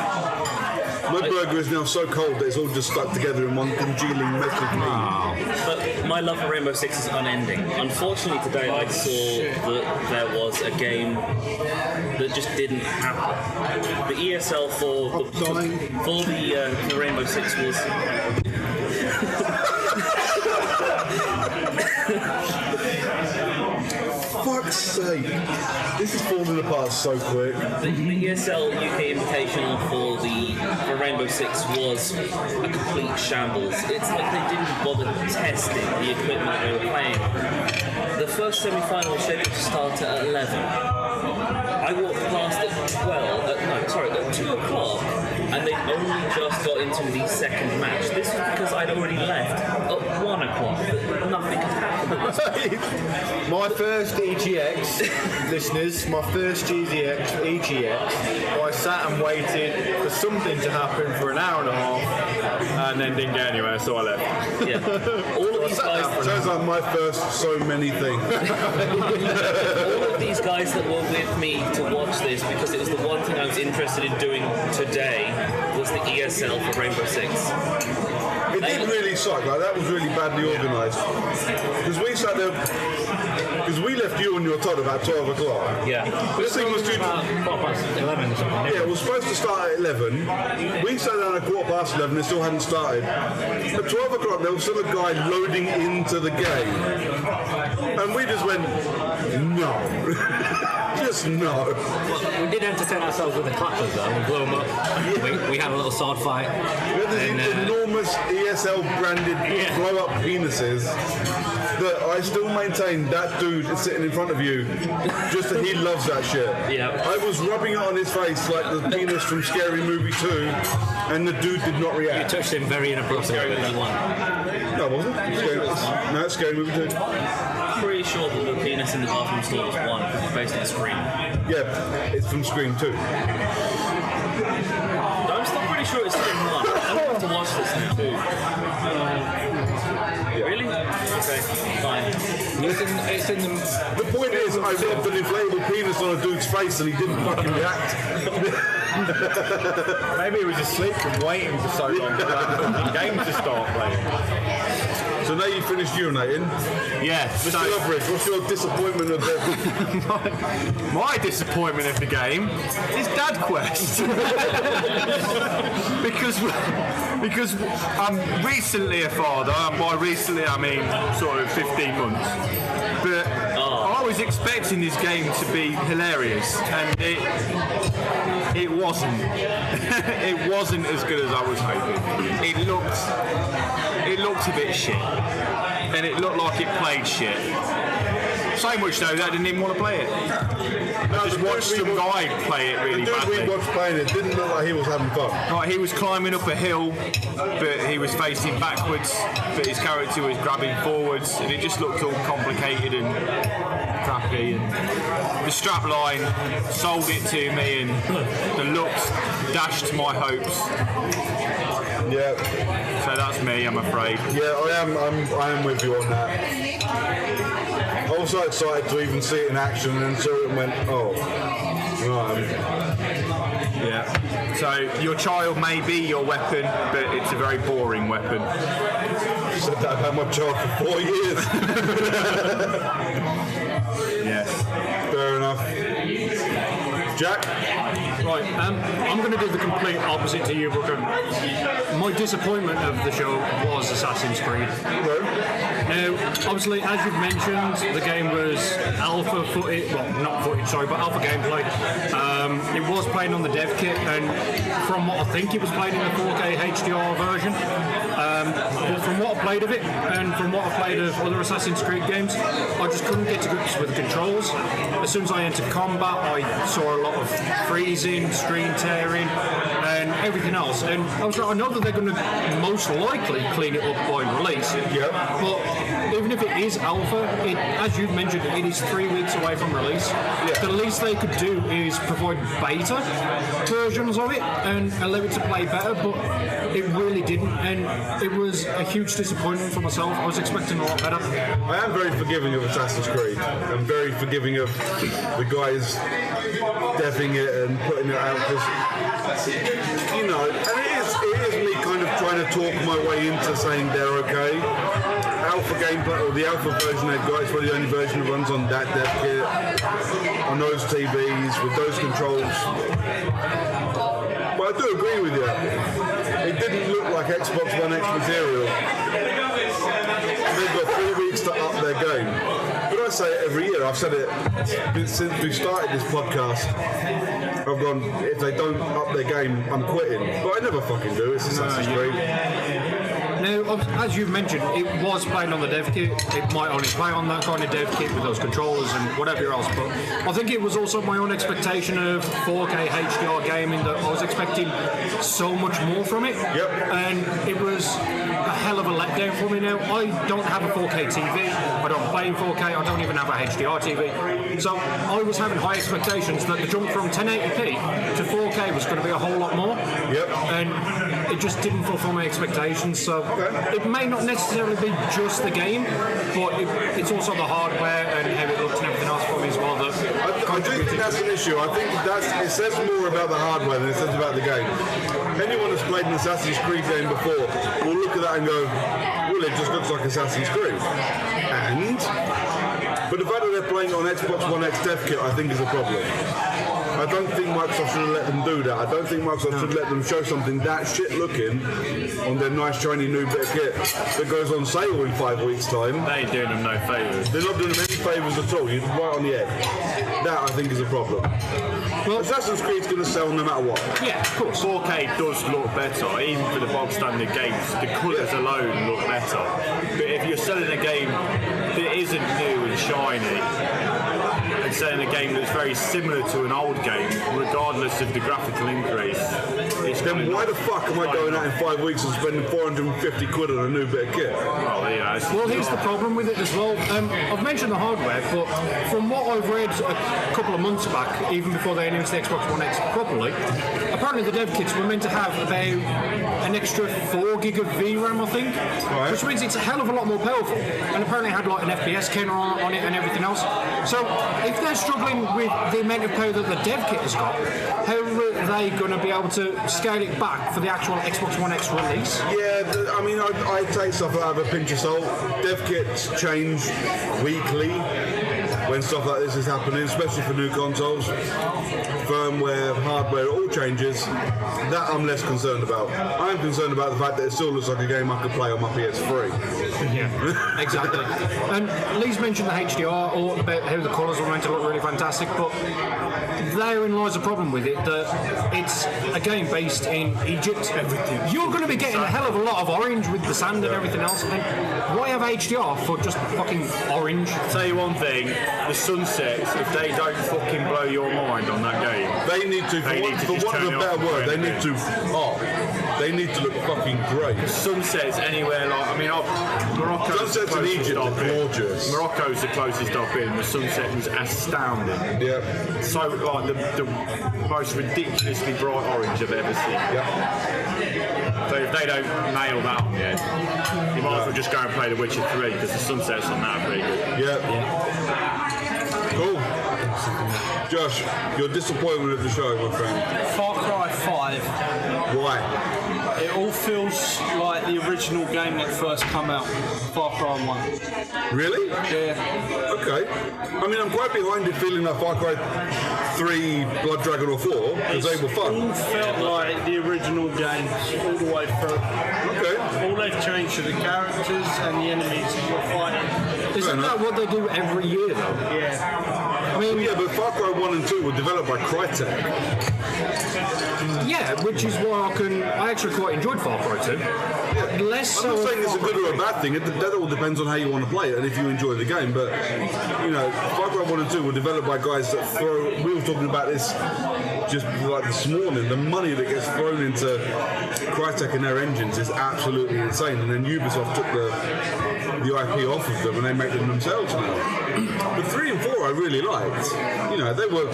My burger is now so cold that it's all just stuck together in one congealing mess of meat. But my love for Rainbow Six is unending. Unfortunately, today I saw that there was a game that just didn't happen. The ESL for the Rainbow Six was. Fuck's sake. This is falling apart so quick. The ESL UK Invitational for Rainbow Six was a complete shambles. It's like they didn't bother testing the equipment they were playing. The first semi-final was scheduled to start at 11. I walked past at 2 o'clock, and they only just got into the second match. This was because I'd already left at 1 o'clock. Nothing had happened. My first EGX, listeners, my first EGX, I sat and waited for something to happen for an hour and a half, and then didn't get anywhere, so I left. Yeah. All of these guys. Sounds like my first so many things. All of these guys that were with me to watch this, because it was the one thing I was interested in doing today, was the ESL for Rainbow Six. It did really suck. Like that was really badly organised. Because we sat there. Because we left you on your Todd about 12 o'clock. Yeah. This thing was due to... 11 or something. Yeah, it was supposed to start at 11. We sat down at 11:15, it still hadn't started. At 12 o'clock, there was still a guy loading into the game. And we just went, no. Just no. We did entertain ourselves with the clappers though. We blew them up. We had a little sword fight. We had these enormous ESL branded blow up penises that I still maintain that dude is sitting in front of you just that he loves that shit. Yeah. I was rubbing it on his face like the penis from Scary Movie 2 and the dude did not You react. touched him very inappropriately. No, it wasn't. No, it's Scary Movie 2. Pretty sure that the penis in the bathroom stall was one, based on Scream. Yeah, it's from Scream 2. I'm still pretty sure it's Scream 1. I'm going to have to watch this now too. Really? Okay, fine. It's in the... The point is, I rubbed an inflatable penis on a dude's face and he didn't fucking react. Maybe he was asleep from waiting for so long for that fucking game to start playing. So now you finished urinating. Yeah, Mr. so Loveridge, what's your disappointment of the... my disappointment of the game is Dad Quest. because I'm recently a father, and by recently I mean sort of 15 months. But I was expecting this game to be hilarious, and it wasn't. It wasn't as good as I was hoping. It looked a bit shit, and it looked like it played shit. So much though that I didn't even want to play it. I just watched some guy play it really The dude badly. we watched playing it didn't look like he was having fun. Right, he was climbing up a hill, but he was facing backwards, but his character was grabbing forwards, and it just looked all complicated and crappy. And the strap line sold it to me, and the looks dashed my hopes. Yeah, So that's me, I'm afraid. yeah, I am with you on that. I was so excited to even see it in action, and then saw it and went, oh, right. Yeah. So your child may be your weapon, but it's a very boring weapon. I said that about my child for 4 years. Yeah. Fair enough. Jack? Right, I'm going to do the complete opposite to you, Brooker. My disappointment of the show was Assassin's Creed. Now, obviously, as you've mentioned, the game was alpha footage, well, not footage, sorry, but alpha gameplay. It was playing on the dev kit, and from what I think it was playing in the 4K HDR version. But from what I played of it, and from what I played of other Assassin's Creed games, I just couldn't get to grips with the controls. As soon as I entered combat, I saw a lot of freezing, screen tearing, and everything else. And I was like, I know that they're going to most likely clean it up by release. Yep. But even if it is alpha, as you've mentioned, it is 3 weeks away from release. Yeah. The least they could do is provide beta versions of it and allow it to play better, but it really didn't, and it was a huge disappointment for myself. I was expecting a lot better. I am very forgiving of Assassin's Creed. I'm very forgiving of the guys deving it and putting it out because, you know, and it is me kind of trying to talk my way into saying they're okay. Alpha gameplay, or the alpha version they've got, it's probably the only version that runs on that dev kit, on those TVs, with those controls. But I do agree with you. It didn't look like Xbox One X material. They've got 3 weeks to up their game. But I say it every year. I've said it since we started this podcast. I've gone, if they don't up their game, I'm quitting. But I never fucking do. It's Assassin's Creed. Now, as you've mentioned, it was playing on the dev kit. It might only play on that kind of dev kit with those controllers and whatever else, but I think it was also my own expectation of 4K HDR gaming that I was expecting so much more from it. Yep. And it was a hell of a letdown for me now. I don't have a 4K TV. I don't play in 4K. I don't even have a HDR TV. So I was having high expectations that the jump from 1080p to 4K was going to be a whole lot more. Yep. And it just didn't fulfill my expectations. So it may not necessarily be just the game, but it's also the hardware and how it looks and everything else for me as well. I do think that's an issue. I think it says more about the hardware than it says about the game. Anyone that's played an Assassin's Creed game before will look at that and go, well, it just looks like Assassin's Creed. But the fact that they're playing it on Xbox One X dev kit, I think, is a problem. I don't think Microsoft should have let them do that. I don't think Microsoft should let them show something that shit looking on their nice shiny new bit of kit that goes on sale in 5 weeks' time. They ain't doing them no favours. They're not doing them any favours at all. You're right on the edge. That, I think, is a problem. Well, Assassin's Creed's going to sell no matter what. Yeah, of course. 4K does look better, even for the bog standard games. The colours alone look better. But if you're selling a game that isn't new and shiny, and selling a game that's very similar to an old game, regardless of the graphical increase, it's Then why the fuck am I going out in 5 weeks and spending 450 quid on a new bit of kit? Well, here's the problem with it as well. I've mentioned the hardware, but from what I've read a couple of months back, even before they announced the Xbox One X properly, apparently the dev kits were meant to have about an extra 4 gig of VRAM, I think, which means it's a hell of a lot more powerful. And apparently it had like an FPS counter on it and everything else. So if they're struggling with the amount of power that the dev kit has got, how are they going to be able to scale it back for the actual Xbox One X release? Yeah, I mean, I take stuff out of a pinch of salt. Dev kits change weekly. when stuff like this is happening, especially for new consoles. Firmware, hardware, it all changes. That I'm less concerned about. I'm concerned about the fact that it still looks like a game I could play on my PS3. Yeah, exactly. And Lee's mentioned the HDR or about how the colours are meant to look really fantastic, but therein lies a problem with it, that it's a game based in Egypt. Everything. You're going to be getting a hell of a lot of orange with the sand and everything else, and why have HDR for just fucking orange? Tell you one thing, the sunsets, if they don't fucking blow your mind on that game, They need to, for want of a better word, they need to they need to look fucking great. Sunsets anywhere like, I mean, Morocco's Sunsets in Egypt are gorgeous. Morocco's the closest I've been. The sunset was astounding. Yeah. So like the most ridiculously bright orange I've ever seen. Yeah. So if they don't nail that on yet, you might as well just go and play The Witcher 3 because the sunsets on that are pretty good. Yeah. Cool. Josh, your disappointment of the show, my friend. Far Cry 5. Why? It all feels like the original game that first come out, Far Cry 1. Really? Yeah. Okay. I mean, I'm quite behind it feeling like Far Cry 3, Blood Dragon or 4, because they were fun. It all felt like the original games all the way through. Okay. All they've changed are the characters and the enemies that you're fighting. Isn't that what they do every year, though? Yeah. I mean, Yeah, but Far Cry 1 and 2 were developed by Crytek. yeah, which is why I actually quite enjoyed Far Cry 2. Less I'm so. not saying it's a good or a bad thing. That all depends on how you want to play it and if you enjoy the game. But, you know, Far Cry 1 and 2 were developed by guys that throw... We were talking about this just like this morning. The money that gets thrown into Crytek and their engines is absolutely insane. And then Ubisoft took the IP off of them and they make them themselves now. But 3 and 4 I really liked. You know, they were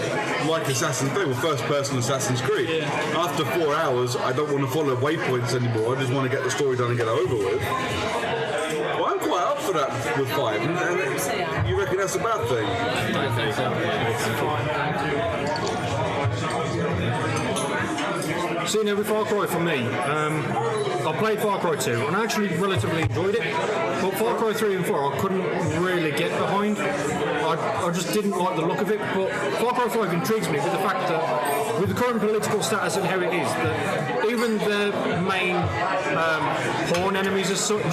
like they were first-person Assassin's Creed. Yeah. After 4 hours, I don't want to follow waypoints anymore. I just want to get the story done and get it over with. Well, I'm quite up for that with 5. And you reckon that's a bad thing? I think so. Seeing every Far Cry for me, I played Far Cry 2 and I actually relatively enjoyed it, but Far Cry 3 and 4 I couldn't really get behind. I just didn't like the look of it, but Far Cry 5 intrigues me with the fact that with the current political status and how it is, that even the main pawn enemies as such,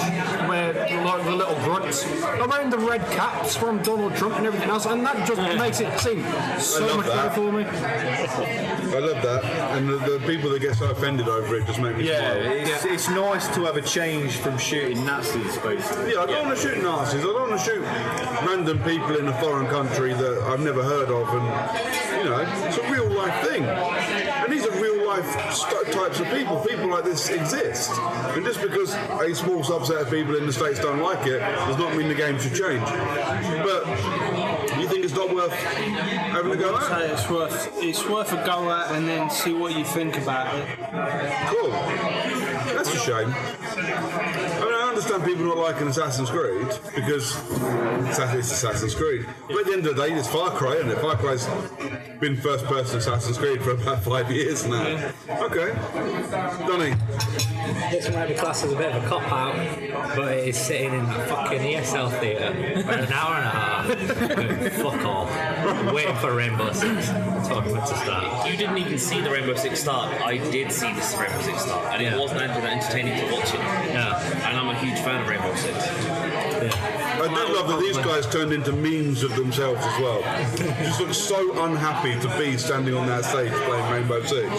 where like the little grunts, are wearing the red caps from Donald Trump and everything else, and that just makes it seem so much better for me. I love that. And the people that get so offended over it just make me smile. It's nice to have a change from shooting Nazis, basically. Yeah, I don't want to shoot Nazis. I don't want to shoot random people in a foreign country that I've never heard of. And, you know, it's a real life thing. And these are real life types of people. People like this exist. And just because a small subset of people in the States don't like it does not mean the game should change. But you think it's not worth having a go at? It's worth a go at and then see what you think about it. Cool. That's a shame. I mean, I understand people not liking Assassin's Creed because it's Assassin's Creed. But at the end of the day, it's Far Cry, isn't it? Far Cry's been first-person Assassin's Creed for about 5 years now. Okay. Donnie. This might be classed as a bit of a cop-out, but it is sitting in that fucking ESL theatre for an hour and a half. Fuck off. Waiting for Rainbow Six tournament to start. You didn't even see the Rainbow Six start. I did see this Rainbow Six start, and it wasn't actually that entertaining to watch it. Yeah. And I'm a huge fan of Rainbow Six. I do love that these guys turned into memes of themselves as well. Just look so unhappy to be standing on that stage playing Rainbow Six,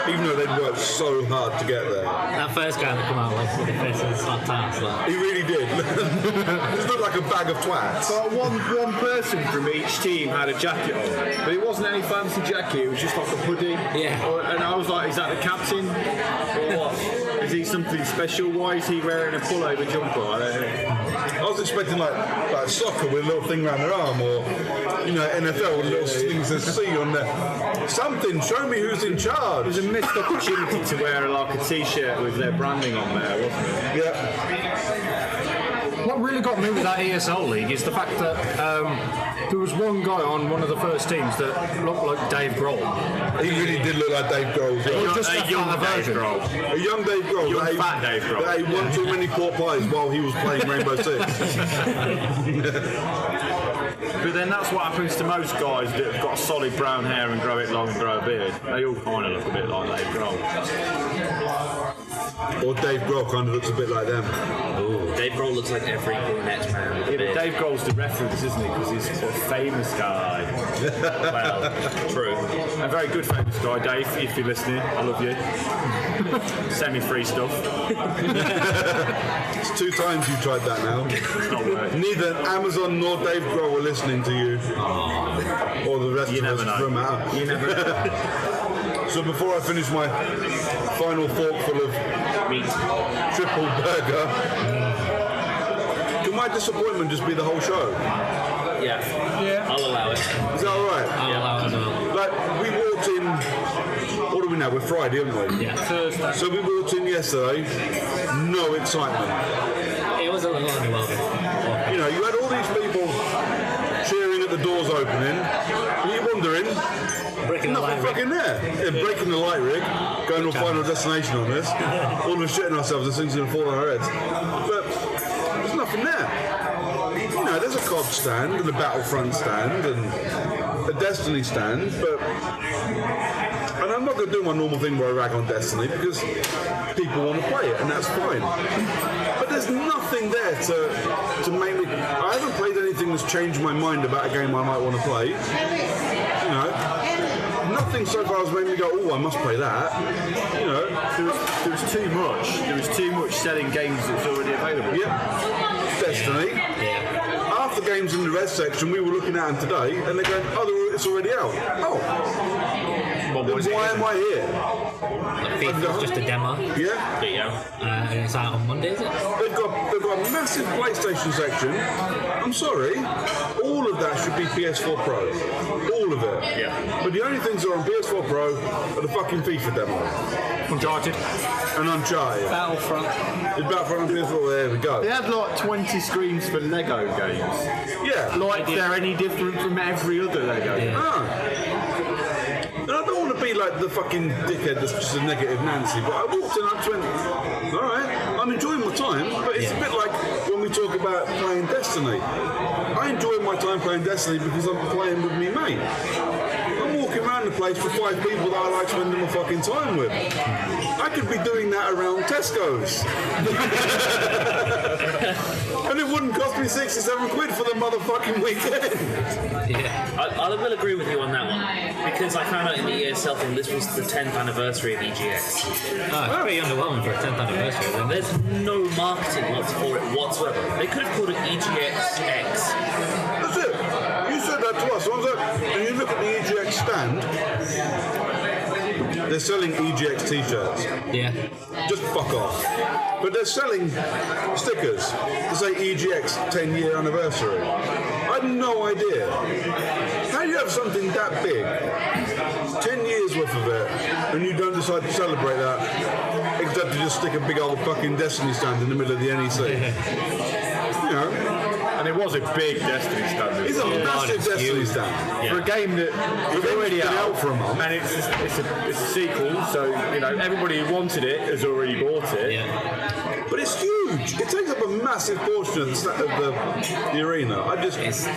even though they'd worked so hard to get there. That first guy that come out with the face of the slap tarts, like. He really did. Just looked like a bag of twats. But one person from each team had a jacket on, but it wasn't any fancy jacket, it was just like a hoodie. Yeah. And I was like, is that the captain? Or what? Is he something special? Why is he wearing a pullover jumper? I don't know. I was expecting like soccer with a little thing around their arm, or you know NFL with little things to see on there. Something. Show me who's in charge. It was a missed opportunity to wear like a t-shirt with their branding on there, wasn't it? Yeah. What really got me with that ESL league is the fact that there was one guy on one of the first teams that looked like Dave Grohl. He really did look like Dave Grohl. Or just A young Dave Grohl. A young Dave Grohl. Young fat Dave Grohl. That ate one too many pork pies while he was playing Rainbow Six. But then that's what happens to most guys that have got solid brown hair and grow it long and grow a beard. They all kind of look a bit like Dave Grohl. Or Dave Grohl kind of looks a bit like them. Ooh, Dave Grohl looks like every brunette man with a Yeah, beard. but Dave Grohl's the reference, isn't he? Because he's a famous guy. Well, true. A very good famous guy, Dave, if you're listening. I love you. Send me free stuff. It's 2 times you tried that now. It's not working. Neither Amazon nor Dave Grohl are listening to you. Or the rest You of never us know. from out. You never know. So before I finish my final forkful of Meat. triple burger, can my disappointment just be the whole show? Yeah. I'll allow it. Is that alright? I'll allow it as well. Like, we walked in, what are we now? We're Friday, aren't we? Yeah. Thursday. So we walked in yesterday, no excitement. It was a little underwhelming. You know, you had all these people cheering at the doors opening, and you're wondering, Breaking the nothing light rig. fucking there. Yeah, breaking the light rig, going to a final destination on this, all of us shitting ourselves as things are going to fall on our heads. But there's nothing there. You know, there's a COD stand and a Battlefront stand and a Destiny stand, but... And I'm not going to do my normal thing where I rag on Destiny because people want to play it, and that's fine. But there's nothing there to make me... I haven't played anything that's changed my mind about a game I might want to play. You know, nothing so far has made me go, oh, I must play that. You know, There was too much. There was too much selling games that's already available. yeah, Destiny. Half the games in the red section, we were looking at them today, and they're going, oh, it's already out. Oh, What then was it? why am I here? FIFA's just a demo. Yeah, And it's out on Monday, is it? they've got a massive PlayStation section. I'm sorry, all of that should be PS4 Pro. All of it. Yeah. But the only things that are on PS4 Pro are the fucking FIFA demo. Uncharted. And Uncharted. Battlefront. It's Battlefront on PS4, there we go. They had like 20 screens for Lego games. Yeah. Like they're any different from every other Lego game. Ah. And I don't want to be like the fucking dickhead that's just a negative Nancy, but I walked in and I just went, alright, I'm enjoying my time, but it's a bit like when we talk about playing Destiny. I enjoy my time playing Destiny because I'm playing with me mate. I'm walking around the place for 5 people that I like spending my fucking time with. I could be doing that around Tesco's. And it wouldn't cost me 67 quid for the motherfucking weekend. I will agree with you on that one because I found out in the ESL thing this was the 10th anniversary of EGX. Oh, it's pretty underwhelming for a 10th anniversary. Then. There's no marketing for it whatsoever. They could have called it EGX. That's it. You said that to us. I was like, and you look at the EGX stand, they're selling EGX t-shirts. Yeah. Just fuck off. But they're selling stickers to say EGX 10-year anniversary. I had no idea. How do you have something that big, 10 years worth of it, and you don't decide to celebrate that, except to just stick a big old fucking Destiny stand in the middle of the NEC? You know, And it was a big Destiny stand. it's a massive Destiny stand. For a game that was already been out for a month. and it's a sequel, so you know everybody who wanted it has already bought it. Yeah. But it's huge. It takes up a massive portion of the arena. I just... It's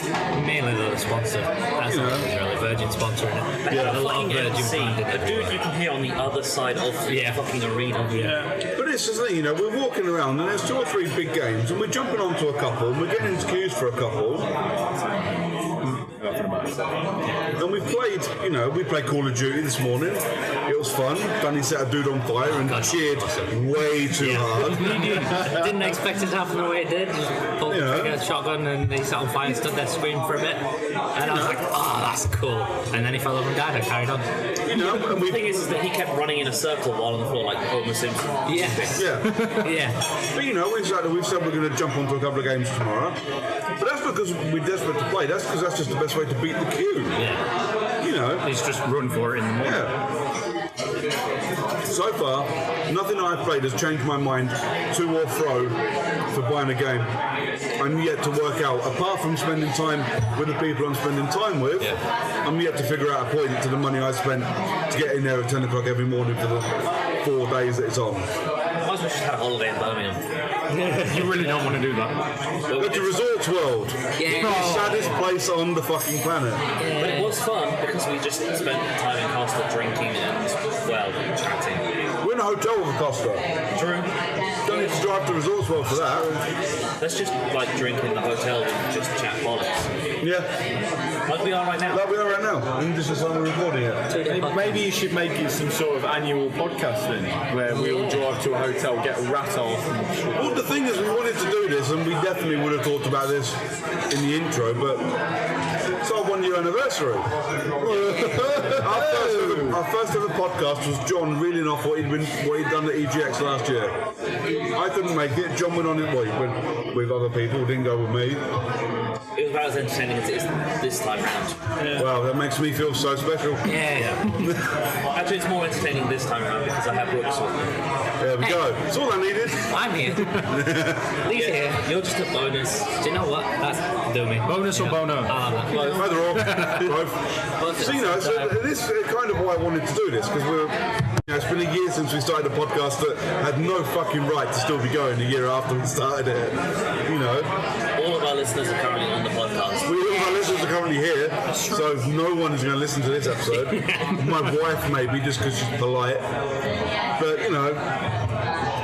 mainly the sponsor. That's You know. not really Virgin sponsoring it. Yeah, A lot of fucking Virgin MC, branded a dude everywhere. you can hear on the other side of the fucking arena. But it's just the thing, you know, we're walking around and there's 2 or 3 big games and we're jumping onto a couple and we're getting into queues for a couple. And we've played, you know, we played Call of Duty this morning. It was fun. Danny set a dude on fire and cheered way too hard. Didn't expect it to happen the way it did. Just pulled the Yeah. trigger, shotgun, and he sat on fire and stood there screaming for a bit. And I was like, oh, that's cool. And then he fell over and died. I carried on. You know, and The we... thing is that he kept running in a circle while on the floor like Homer Simpson. Yeah. Yeah. Yeah. But you know, we've said we're going to jump onto a couple of games tomorrow. But that's because we're desperate to play. That's because that's just the best way to beat the queue. Yeah. You know. It's just run for it in the morning. Yeah. So far, nothing I've played has changed my mind to or fro for buying a game. I'm yet to work out, apart from spending time with the people I'm spending time with, I'm yet to figure out a point to the money I spent to get in there at 10 o'clock every morning for the 4 days that it's on. I was just had a holiday in Birmingham. You really don't want to do that. Go to Resorts World. Yeah. The saddest place on the fucking planet. But it was fun because we just spent time in Costa drinking and, well, chatting. We're in a hotel with Costa. True. Don't need to drive to Resorts World for that. Let's just, like, drink in the hotel and just chat bollocks. Yeah, Like we are right now. like we are right now. And this is how we're recording it. Maybe you should make it some sort of annual podcast then, where we all drive to a hotel, get a rat off. Well, the thing is, we wanted to do this, and we definitely would have talked about this in the intro, but it's our 1 year anniversary. Our first ever podcast was John reeling off what he'd done at EGX last year. I couldn't make it. John went on it. Well, he went with other people. Didn't go with me. It was about as entertaining as it is this time round. Wow, that makes me feel so special. Yeah. Actually, it's more entertaining this time round because I have Brooks with me. There we go. That's all I needed. I'm here. Lee's here. You're just a bonus. Do you know what? That's do me. Bonus or bono? Either or. Both. So, you know, this is kind of why I wanted to do this, because it's been a year since we started a podcast that had no fucking right to still be going a year after we started it. You know. All of our listeners are currently on the podcast. All of our listeners are currently here, so no one is going to listen to this episode. My wife, maybe, just because she's polite. But, you know,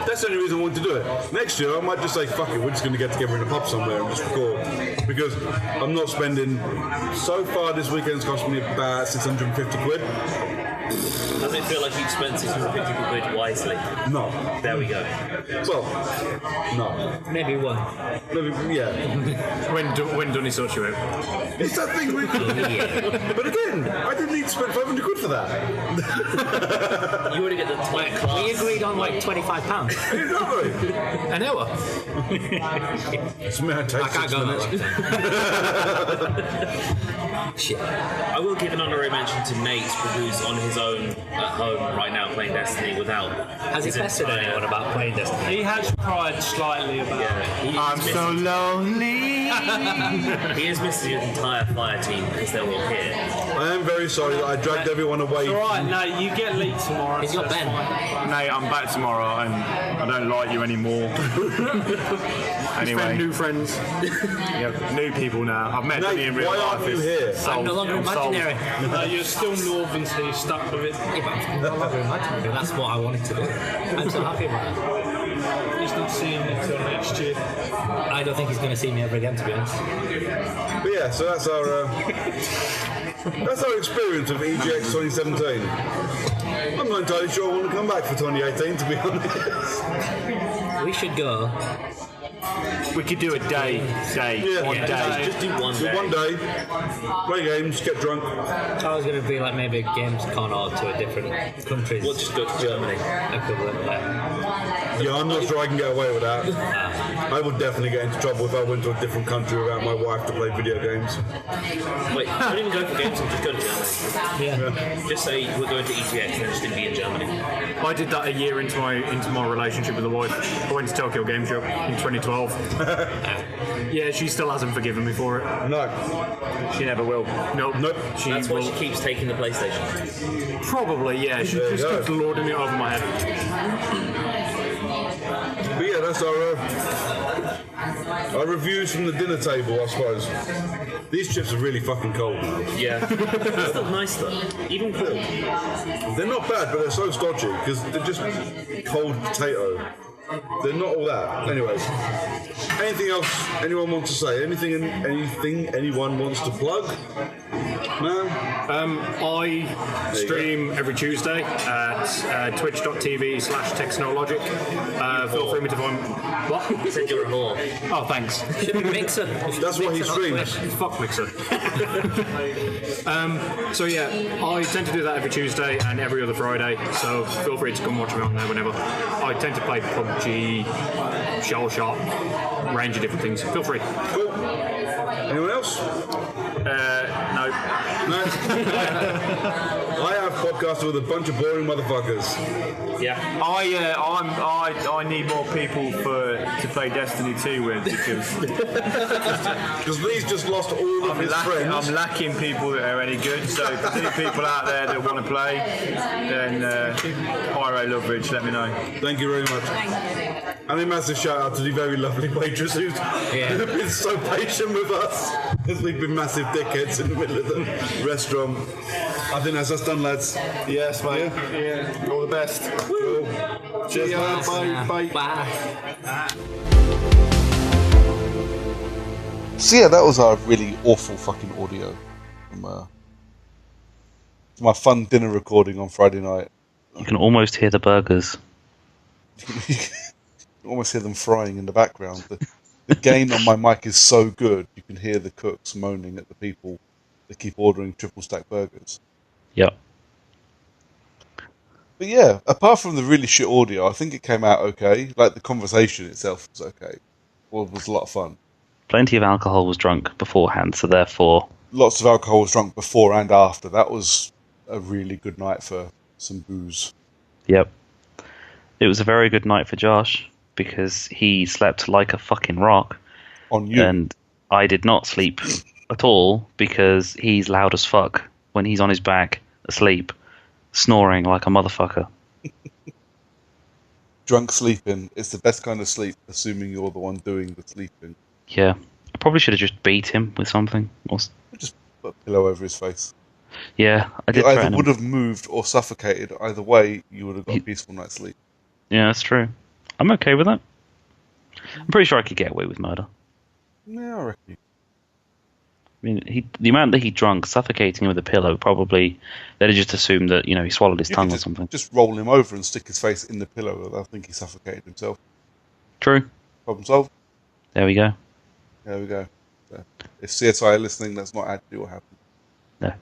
that's the only reason I wanted to do it. Next year, I might just say, fuck it, we're just going to get together in a pub somewhere and just record. Because I'm not spending... So far, this weekend's cost me about 650 quid. Does it feel like you've spent 650 quid wisely? No. There we go. Well, no. Maybe one. Maybe, yeah. When Dunny sorts you out. It's that thing we... But again, I didn't need to spend 500 quid for that. You already get the top class. We agreed on like £25. Exactly. An hour. It's me, I take I can't 6 go minutes. that Shit. I will give an honorary mention to Nate, who's on his own at home right now playing Destiny without... Has he pestered anyone about playing Destiny? He has cried slightly about it. I'm so lonely. He has missed his entire fire team because they're all here. I am very sorry that I dragged everyone away. It's alright, no, you get Lee tomorrow. He's so got it's Ben. fine. Nate, I'm back tomorrow and I don't like you anymore. Anyway. New friends. Yeah, new people now. I've met Nate, Dunny in real why life. aren't you It's here? sold- I'm no longer I'm sold. imaginary. No, you're still Northern, so you're stuck with it. Yeah, but I'm no longer imaginary. That's what I wanted to do. I'm so happy about it. He's not seeing me until next year. I don't think he's going to see me ever again, to be honest. But yeah, so that's our experience of EGX 2017. I'm not entirely sure I want to come back for 2018, to be honest. We should go. We could do a day. Yeah. One Yeah. day. Just do one So day. one day, play games, get drunk. I was going to be like maybe a Gamescom or to a different country's We'll just go to Germany. equivalent. Yeah, I'm not sure I can get away with that. I would definitely get into trouble if I went to a different country without my wife to play video games. Wait, don't even go for games, just go to Germany. Yeah. Just say we're going to EGX and then just be in Germany. I did that a year into my relationship with the wife. I went to Tokyo Game Show in 2012. Yeah, she still hasn't forgiven me for it. No. She never will. Nope. She That's why will. she keeps taking the PlayStation. Probably, yeah. She There you just go. keeps lording it over my head. But yeah, that's our reviews from the dinner table, I suppose. These chips are really fucking cold now. Yeah. It's still nice though. Even cool. They're not bad, but they're so stodgy because they're just cold potato. They're not all that. Anyways, anything else anyone wants to say? Anything anyone wants to plug? No? I stream every Tuesday at twitch.tv/technologic. Feel free to find... What? You said you're a whore. Oh, thanks. Should be Mixer. That's what he streams. Fuck Mixer. So yeah, I tend to do that every Tuesday and every other Friday, so feel free to come watch me on there whenever. I tend to play PUBG, Shell Shock, range of different things. Feel free. Cool. Anyone else? No. No? I have podcasted with a bunch of boring motherfuckers. Yeah. I need more people for to play Destiny 2 with Because Lee's just lost all of his friends. I'm lacking people that are any good. So if there's any people out there that want to play, then Pyro Loveridge, let me know. Thank you very much. And a massive shout out to the very lovely waitress who's been so patient with us as we've been massive dickheads in the middle of the restaurant. I think that's us done, lads. Yes, mate. Yeah. All the best. Cool. Cheers, man. Bye. Bye. So yeah, that was our really awful fucking audio from my fun dinner recording on Friday night. You can almost hear the burgers. You can almost hear them frying in the background. The gain on my mic is so good, you can hear the cooks moaning at the people that keep ordering triple stack burgers. Yep. But yeah, apart from the really shit audio, I think it came out okay. Like, the conversation itself was okay. Well, it was a lot of fun. Plenty of alcohol was drunk beforehand, so therefore... Lots of alcohol was drunk before and after. That was a really good night for some booze. Yep. It was a very good night for Josh, because he slept like a fucking rock. On you. And I did not sleep at all, because he's loud as fuck when he's on his back, asleep, snoring like a motherfucker. Drunk sleeping is the best kind of sleep, assuming you're the one doing the sleeping. Yeah. I probably should have just beat him with something. Or... Just put a pillow over his face. Yeah, I did You either threaten would him. have moved or suffocated. Either way, you would have got a peaceful night's sleep. Yeah, that's true. I'm okay with that. I'm pretty sure I could get away with murder. Yeah, I reckon. I mean, the amount that he drunk, suffocating him with a pillow, probably they'd have just assumed that, he swallowed his You tongue could or something. just roll him over and stick his face in the pillow. I think he suffocated himself. True. Problem solved. There we go. There we go. So, if CSI are listening, that's not actually what happened. No.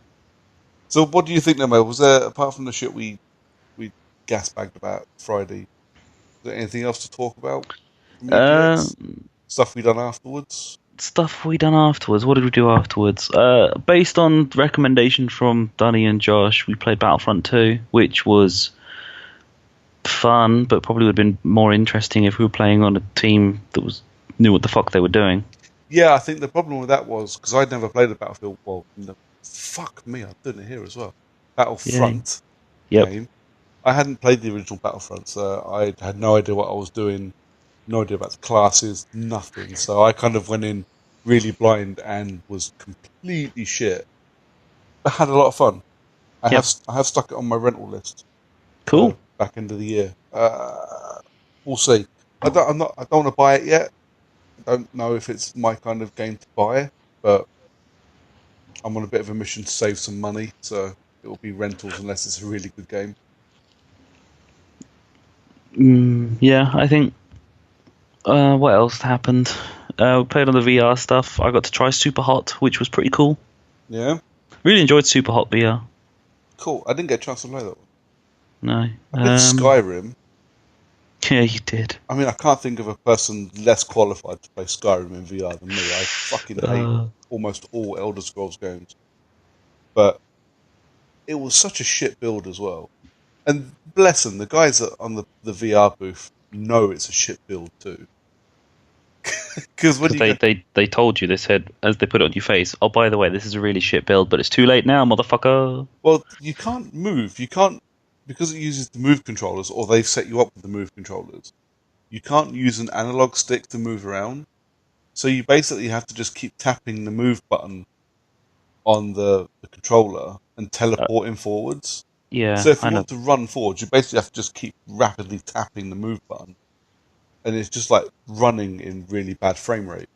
So what do you think, Nemo? Was there, apart from the shit we gas-bagged about Friday, is there anything else to talk about? Stuff we done afterwards? Stuff we done afterwards. What did we do afterwards? Based on recommendation from Dunny and Josh, we played Battlefront 2, which was fun, but probably would have been more interesting if we were playing on a team that knew what the fuck they were doing. Yeah, I think the problem with that was, because I'd never played a Battlefield, fuck me, I'm doing it here as well. Battlefront game. I hadn't played the original Battlefront, so I had no idea what I was doing, no idea about the classes, nothing. So I kind of went in really blind and was completely shit. I had a lot of fun. I have stuck it on my rental list. Cool. Back end of the year. We'll see. I don't want to buy it yet. I don't know if it's my kind of game to buy, but I'm on a bit of a mission to save some money, so it will be rentals unless it's a really good game. Yeah, I think. What else happened? We played on the VR stuff. I got to try Super Hot, which was pretty cool. Yeah? Really enjoyed Super Hot VR. Cool. I didn't get a chance to play that one. No. I played Skyrim. Yeah, you did. I mean, I can't think of a person less qualified to play Skyrim in VR than me. I fucking hate almost all Elder Scrolls games. But it was such a shit build as well. And bless them, the guys on the VR booth know it's a shit build too. Because when they told you, they said, as they put it on your face, oh, by the way, this is a really shit build, but it's too late now, motherfucker. Well, you can't move. You can't, because it uses the move controllers, or they've set you up with the move controllers. You can't use an analog stick to move around. So you basically have to just keep tapping the move button on the controller and teleporting forwards. Yeah. So if you want to run forwards, you basically have to just keep rapidly tapping the move button. And it's just like running in really bad frame rate.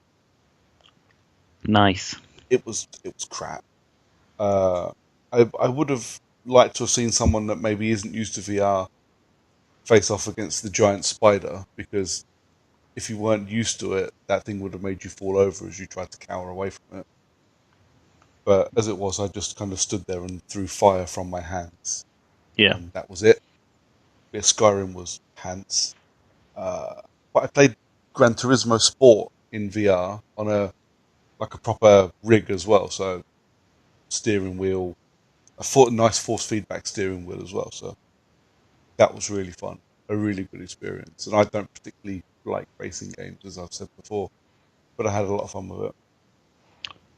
Nice. It was crap. I would have liked to have seen someone that maybe isn't used to VR face off against the giant spider, because if you weren't used to it, that thing would have made you fall over as you tried to cower away from it. But as it was, I just kind of stood there and threw fire from my hands. Yeah. And that was it. Yeah, Skyrim was pants. But I played Gran Turismo Sport in VR on a proper rig as well. So steering wheel, a nice force feedback steering wheel as well. So that was really fun. A really good experience. And I don't particularly like racing games, as I've said before, but I had a lot of fun with it.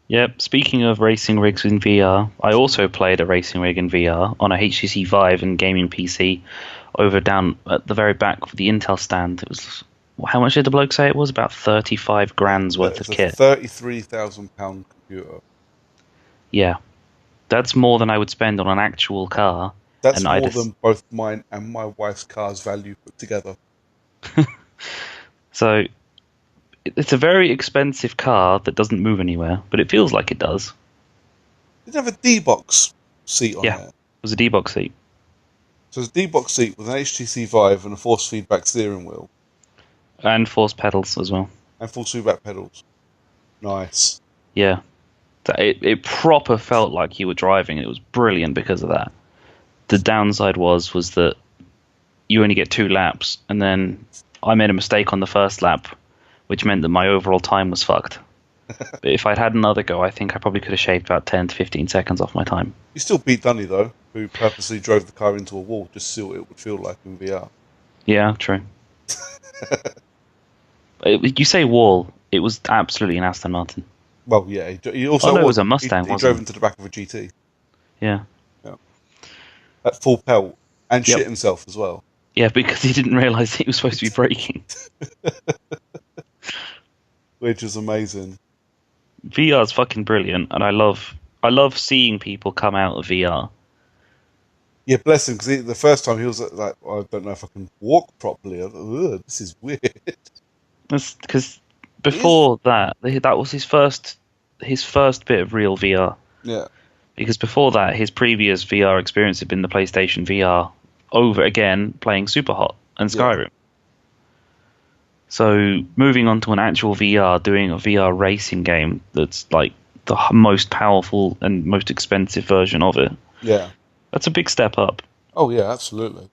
Yep, speaking of racing rigs in VR, I also played a racing rig in VR on a HTC Vive and gaming PC over down at the very back of the Intel stand. It was, how much did the bloke say it was? About 35 grand's worth of kit. It's a £33,000 computer. Yeah. That's more than I would spend on an actual car. That's and more than both mine and my wife's car's value put together. So, it's a very expensive car that doesn't move anywhere, but it feels like it does. Did it have a D-Box seat on Yeah, there? it was a D-Box seat. So it's a D-Box seat with an HTC Vive and a force feedback steering wheel. And force pedals as well. And force feedback pedals. Nice. Yeah. It proper felt like you were driving. It was brilliant because of that. The downside was that you only get 2 laps, and then I made a mistake on the first lap, which meant that my overall time was fucked. But if I'd had another go, I think I probably could have shaved about 10 to 15 seconds off my time. You still beat Dunny, though, who purposely drove the car into a wall just to see what it would feel like in VR. Yeah, true. You say wall, it was absolutely an Aston Martin. Well, yeah. He also it was a Mustang, He wasn't drove it? into the back of a GT. Yeah. At full pelt. And Yep. shit himself as well. Yeah, because he didn't realise he was supposed to be braking. Which is amazing. VR is fucking brilliant, and I love seeing people come out of VR. Yeah, bless him, because the first time he was like, I don't know if I can walk properly. I thought, ugh, this is weird. That's because before that was his first bit of real VR. Yeah. Because before that, his previous VR experience had been the PlayStation VR over again playing Superhot and Skyrim. So moving on to an actual VR, doing a VR racing game that's like the most powerful and most expensive version of it. Yeah. That's a big step up. Oh, yeah, absolutely.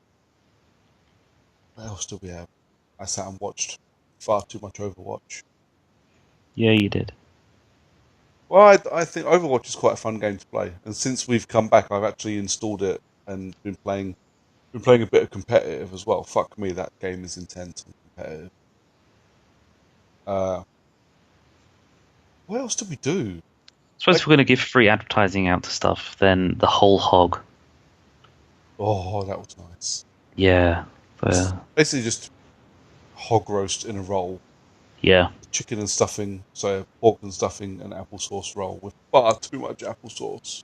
What else do we have? I sat and watched far too much Overwatch. Yeah, you did. Well, I think Overwatch is quite a fun game to play. And since we've come back, I've actually installed it and been playing a bit of competitive as well. Fuck me, that game is intense and competitive. What else did we do? I suppose if we're going to give free advertising out to stuff, then the whole hog. Oh, that was nice. Yeah. Basically just hog roast in a roll. Yeah. Chicken and stuffing, so pork and stuffing and applesauce roll with far too much applesauce.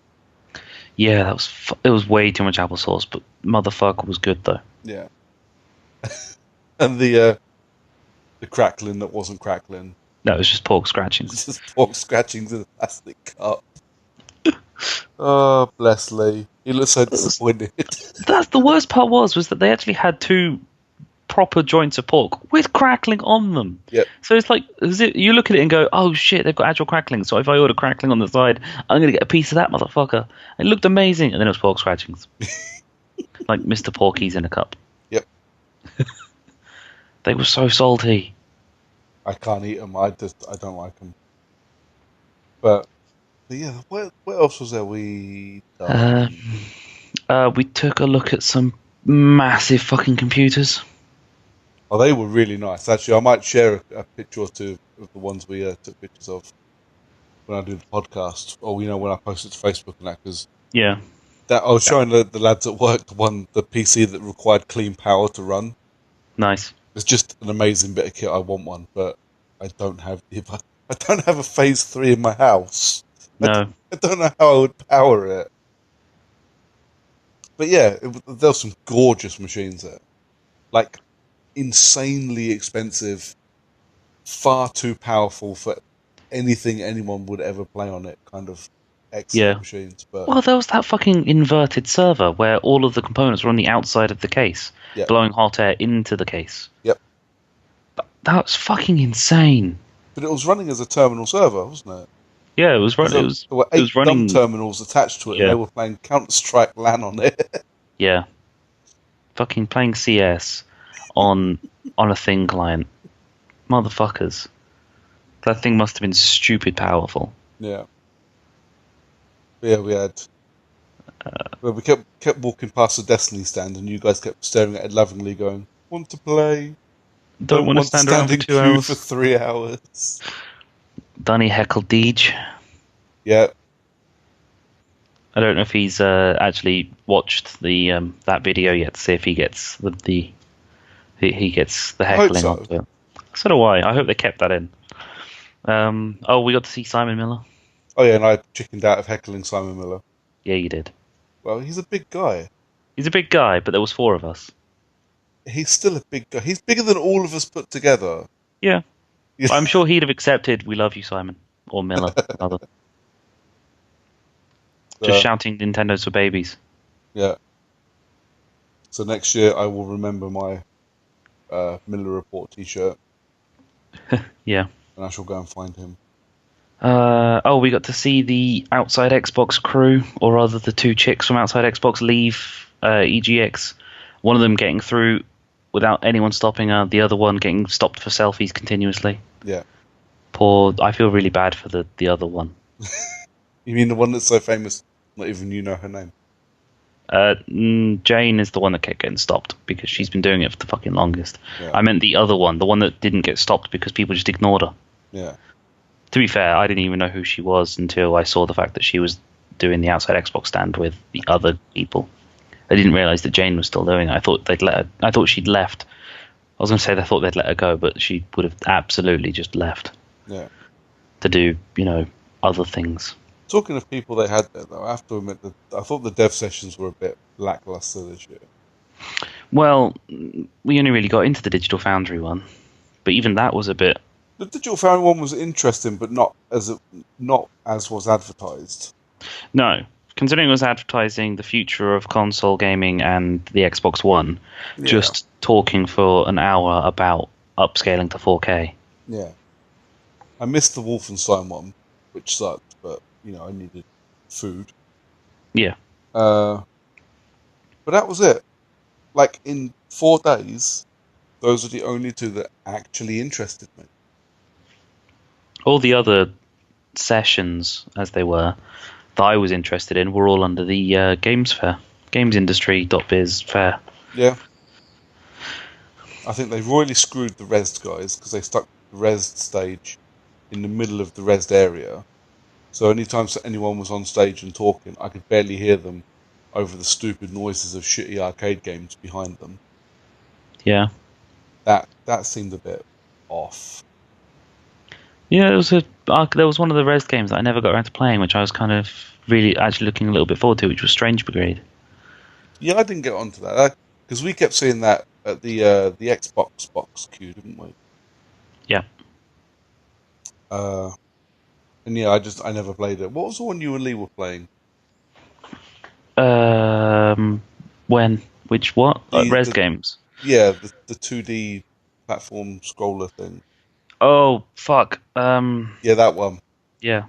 Yeah, it was way too much applesauce, but motherfucker was good though. Yeah. And the crackling that wasn't crackling. No, it was just pork scratchings. Just pork scratchings in a plastic cup. Oh, bless Lee. He looks so disappointed. That's the worst part was that they actually had 2 proper joints of pork with crackling on them. Yep. So it's like, you look at it and go, oh shit, they've got actual crackling. So if I order crackling on the side, I'm going to get a piece of that motherfucker. It looked amazing. And then it was pork scratchings. Like Mr. Porky's in a cup. Yep. They were so salty. I can't eat them. I don't like them. But yeah, what else was there we done? We took a look at some massive fucking computers. Oh, they were really nice. Actually, I might share a picture or two of the ones we took pictures of when I do the podcast, or when I post it to Facebook and that. Because yeah, that I was showing the lads at work the PC that required clean power to run. Nice. It's just an amazing bit of kit. I want one, but I don't have. I don't have a Phase 3 in my house. No, I don't know how I would power it. But yeah, there were some gorgeous machines there. Like, insanely expensive, far too powerful for anything anyone would ever play on it, kind of excellent machines. But well, there was that fucking inverted server where all of the components were on the outside of the case, blowing hot air into the case. Yep. That was fucking insane. But it was running as a terminal server, wasn't it? Yeah, it was running. There were 8 dumb terminals attached to it, and they were playing Counter-Strike LAN on it. Yeah. Fucking playing CS on a Thing client. Motherfuckers. That thing must have been stupid powerful. Yeah. But yeah, we had... we kept walking past the Destiny stand, and you guys kept staring at it lovingly, going, "Want to play?" Don't want to stand around for in 2 queue hours. for 3 hours. Danny Heckle Deej. Yeah. I don't know if he's actually watched the that video yet to see if he gets he gets the I hope heckling so. onto it. So do I. I hope they kept that in. We got to see Simon Miller. Oh yeah, and I chickened out of heckling Simon Miller. Yeah, you did. Well, he's a big guy. He's a big guy, but there was 4 of us. He's still a big guy. He's bigger than all of us put together. Yeah. Yeah. I'm sure he'd have accepted "We love you, Simon" or Miller. Rather. Just shouting "Nintendo's for babies." Yeah. So next year I will remember my Miller Report T-shirt, Yeah. and I shall go and find him. We got to see the Outside Xbox crew, or rather the 2 chicks from Outside Xbox leave EGX. One of them getting through without anyone stopping her, the other one getting stopped for selfies continuously. Yeah. I feel really bad for the other one. You mean the one that's so famous, not even you know her name? Jane is the one that kept getting stopped because she's been doing it for the fucking longest. Yeah. I meant the other one, the one that didn't get stopped because people just ignored her. Yeah. To be fair, I didn't even know who she was until I saw the fact that she was doing the Outside Xbox stand with the other people. I didn't realise that Jane was still doing it. I thought they'd let her. I thought she'd left. I was going to say they thought they'd let her go, but she would have absolutely just left Yeah. to do, other things. Talking of people they had there, though, I have to admit that I thought the dev sessions were a bit lackluster this year. Well, we only really got into the Digital Foundry one, but even that was a bit. The Digital Foundry one was interesting, but not as was advertised. No, considering it was advertising the future of console gaming and the Xbox One, Yeah. just talking for an hour about upscaling to 4K. Yeah. I missed the Wolfenstein one, which sucked, but, I needed food. Yeah. But that was it. Like, in 4 days, those are the only 2 that actually interested me. All the other sessions, as they were, that I was interested in, were all under the Games Fair. Gamesindustry.biz fair. Yeah. I think they royally screwed the Rezzed guys, because they stuck the Rezzed stage in the middle of the Rezzed area. So anytime anyone was on stage and talking, I could barely hear them over the stupid noises of shitty arcade games behind them. Yeah. That seemed a bit off. Yeah, there was one of the Res games that I never got around to playing, which I was kind of really actually looking a little bit forward to, which was Strange Brigade. Yeah, I didn't get onto that because we kept seeing that at the Xbox box queue, didn't we? Yeah. And yeah, I never played it. What was the one you and Lee were playing? When? Which what? Res games. Yeah, the 2D platform scroller thing. Oh fuck. Yeah, that one. Yeah.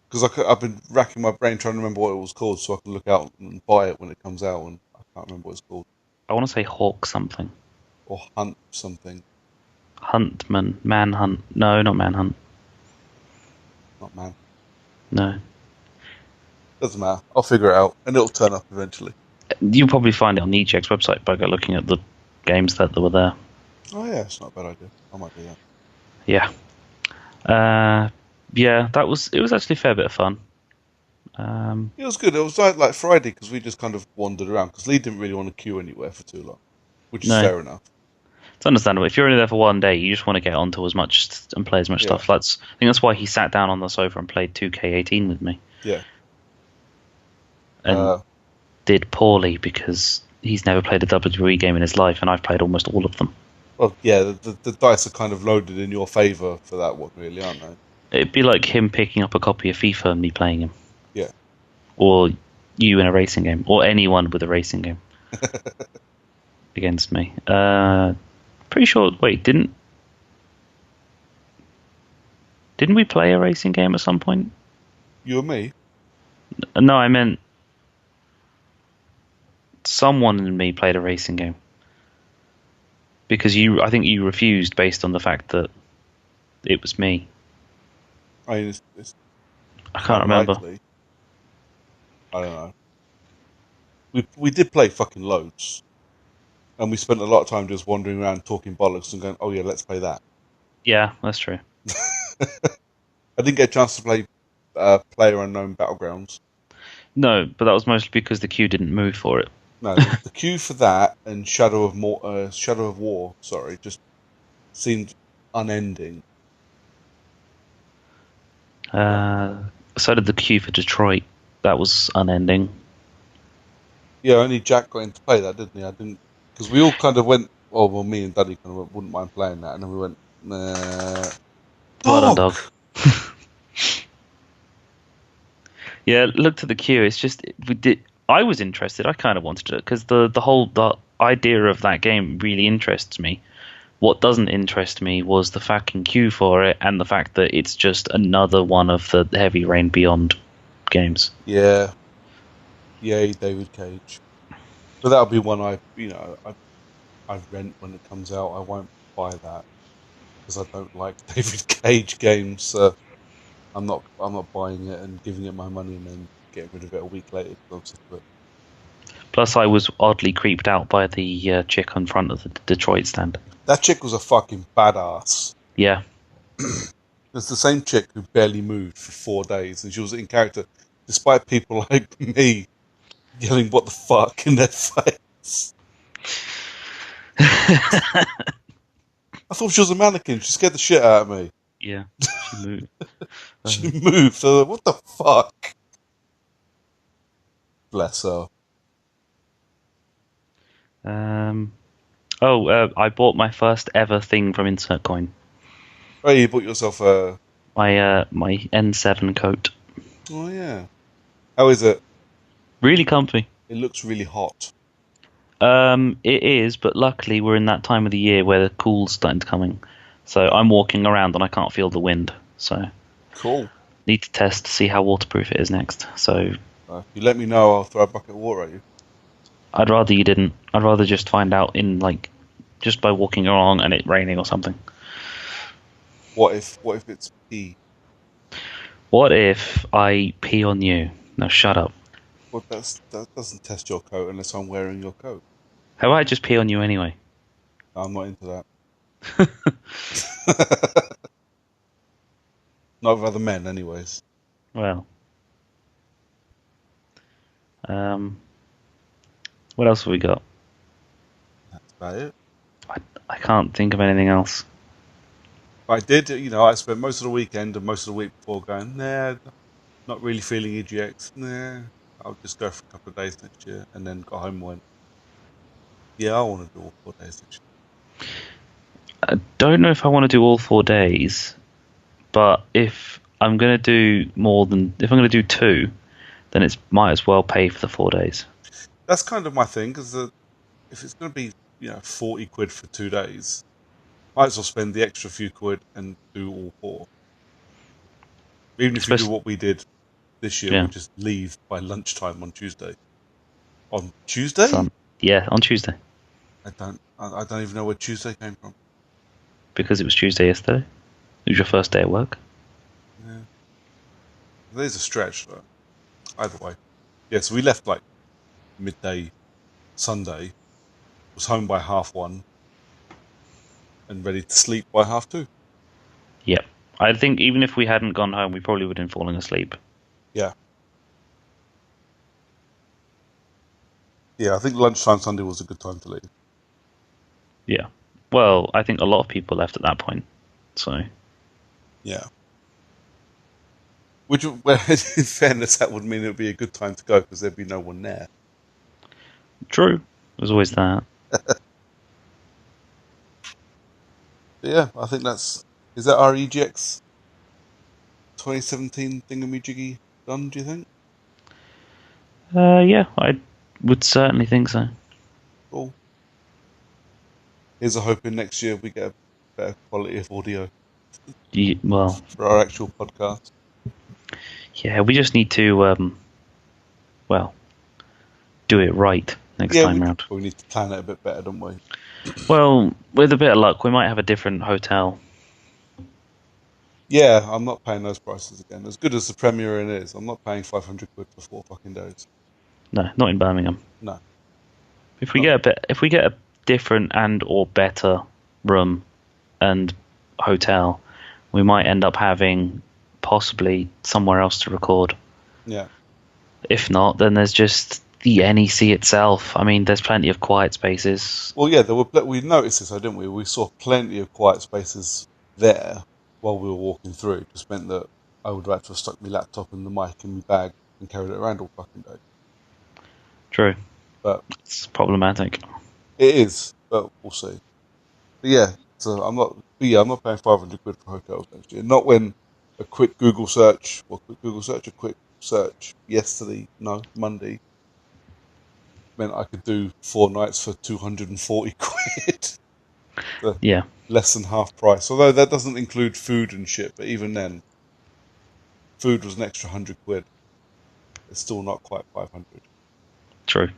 Because I've been racking my brain trying to remember what it was called, so I can look out and buy it when it comes out, and I can't remember what it's called. I want to say Hawk something. Or Hunt something. Huntman. Manhunt. No, not Manhunt. Not Man. No. Doesn't matter. I'll figure it out, and it'll turn up eventually. You'll probably find it on the EGX website by looking at the games that were there. Oh yeah, it's not a bad idea. I might do that. Yeah. Yeah, it was actually a fair bit of fun. It was good. It was like Friday because we just kind of wandered around because Lee didn't really want to queue anywhere for too long, which is No. fair enough. It's understandable. If you're only there for one day, you just want to get onto as much and play as much Yeah. stuff. I think that's why he sat down on the sofa and played 2K18 with me. Yeah. And did poorly because he's never played a WWE game in his life, and I've played almost all of them. Well, yeah, the dice are kind of loaded in your favour for that one, really, aren't they? It'd be like him picking up a copy of FIFA and me playing him. Yeah. Or you in a racing game. Or anyone with a racing game. Against me. Pretty sure... Wait, didn't we play a racing game at some point? You and me? No, I meant... Someone and me played a racing game. Because I think you refused based on the fact that it was me. I mean, it's I can't remember. likely. I don't know. We did play fucking loads. And we spent a lot of time just wandering around talking bollocks and going, oh yeah, let's play that. Yeah, that's true. I didn't get a chance to play PlayerUnknown Battlegrounds. No, but that was mostly because the queue didn't move for it. No, the queue for that and Shadow of War, just seemed unending. So did the queue for Detroit. That was unending. Yeah, only Jack got into play that, didn't he? I didn't, because we all kind of went. Oh well, me and Daddy kind of wouldn't mind playing that, and then we went. Nah. Well done, dog. Yeah, looked at the queue. It's just we did. I was interested. I kind of wanted it because the idea of that game really interests me. What doesn't interest me was the fucking queue for it and the fact that it's just another one of the Heavy Rain Beyond games. Yeah. Yay, David Cage. So that'll be one I rent when it comes out. I won't buy that because I don't like David Cage games. So I'm not buying it and giving it my money and then getting rid of it a week later. Plus, I was oddly creeped out by the chick in front of the Detroit stand. That chick was a fucking badass. Yeah. It's the same chick who barely moved for 4 days, and she was in character, despite people like me yelling "what the fuck" in their face. I thought she was a mannequin. She scared the shit out of me. Yeah, she moved. She moved. So like, what the fuck? Bless her. I bought my first ever thing from Insert Coin. Oh, you bought yourself a... my N7 coat. Oh, yeah. How is it? Really comfy. It looks really hot. It is, but luckily we're in that time of the year where the cool's starting to come in. So I'm walking around and I can't feel the wind. So cool. Need to test to see how waterproof it is next. So if you let me know, I'll throw a bucket of water at you. I'd rather you didn't. I'd rather just find out just by walking along and it raining or something. What if it's pee? What if I pee on you? No, shut up. Well, that doesn't test your coat unless I'm wearing your coat. How about I just pee on you anyway? I'm not into that. Not with other men, anyways. Well. What else have we got? That's about it. I can't think of anything else. I did, I spent most of the weekend and most of the week before going, nah, not really feeling EGX. Nah, I'll just go for a couple of days next year. And then got home and went, yeah, I want to do all 4 days next year. I don't know if I want to do all 4 days, but if I'm going to do if I'm going to do 2, then it might as well pay for the 4 days. That's kind of my thing, because if it's going to be 40 quid for 2 days, might as well spend the extra few quid and do all 4. Even if you do what we did this year, we just leave by lunchtime on Tuesday. On Tuesday? Yeah, on Tuesday. I don't even know where Tuesday came from. Because it was Tuesday yesterday. It was your first day at work. Yeah. There's a stretch, though. Either way. Yeah, so we left midday Sunday, was home by 1:30, and ready to sleep by 2:30. Yep. I think even if we hadn't gone home, we probably would have been falling asleep. Yeah. Yeah, I think lunchtime Sunday was a good time to leave. Yeah. Well, I think a lot of people left at that point. So. Yeah. Which, well, in fairness, that would mean it would be a good time to go because there'd be no one there. True. There's always that. Yeah, I think is that our EGX 2017 thingamajiggy done, do you think? Yeah, I would certainly think so. Cool. Here's a hoping next year we get a better quality of audio. For our actual podcast. Yeah, we just need to, do it right next time round. We need to plan it a bit better, don't we? Well, with a bit of luck, we might have a different hotel. Yeah, I'm not paying those prices again. As good as the Premier Inn is, I'm not paying 500 quid for 4 fucking days. No, not in Birmingham. No. If we get different and or better room and hotel, we might end up having possibly somewhere else to record. Yeah. If not, then there's just the NEC itself. I mean, there's plenty of quiet spaces. Well, yeah, we noticed this, didn't we? We saw plenty of quiet spaces there while we were walking through. It just meant that I would have had to have stuck my laptop and the mic in my bag and carried it around all fucking day. True. But it's problematic. It is, but we'll see. But yeah, so I'm not paying 500 quid for hotels next year. Not when a quick search yesterday, Monday, meant I could do 4 nights for 240 quid. Yeah. Less than half price. Although that doesn't include food and shit, but even then, food was an extra 100 quid. It's still not quite 500. True.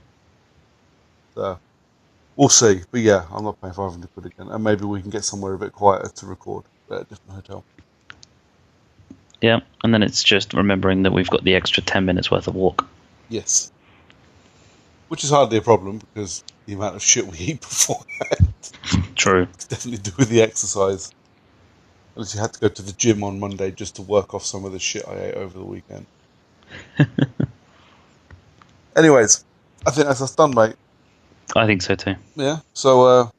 So, we'll see. But yeah, I'm not paying 500 quid again. And maybe we can get somewhere a bit quieter to record at a different hotel. Yeah, and then it's just remembering that we've got the extra 10 minutes worth of walk. Yes. Which is hardly a problem because the amount of shit we eat beforehand. True. It's definitely do with the exercise. Unless you had to go to the gym on Monday just to work off some of the shit I ate over the weekend. Anyways, I think that's us done, mate. I think so too. Yeah, so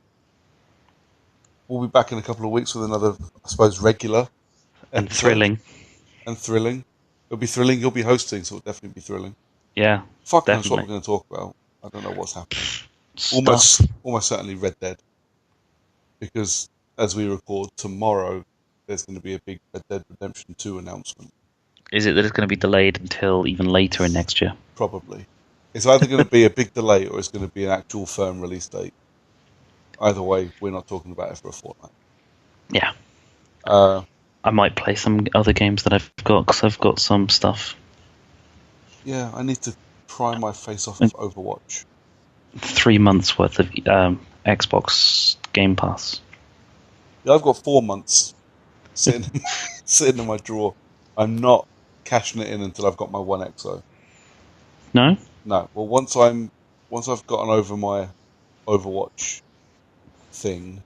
we'll be back in a couple of weeks with another, I suppose, regular and thrilling. And thrilling. It'll be thrilling. You'll be hosting, so it'll definitely be thrilling. Yeah, fuck knows what we're going to talk about. I don't know what's happening. Almost certainly Red Dead. Because as we record tomorrow, there's going to be a big Red Dead Redemption 2 announcement. Is it that it's going to be delayed until even later in next year? Probably. It's either going to be a big delay or it's going to be an actual firm release date. Either way, we're not talking about it for a fortnight. Yeah. I might play some other games that I've got because I've got some stuff. Yeah, I need to pry my face off of Overwatch. 3 months worth of Xbox Game Pass. Yeah, I've got 4 months sitting in my drawer. I'm not cashing it in until I've got my One XO. No? No. Well, once I've gotten over my Overwatch thing,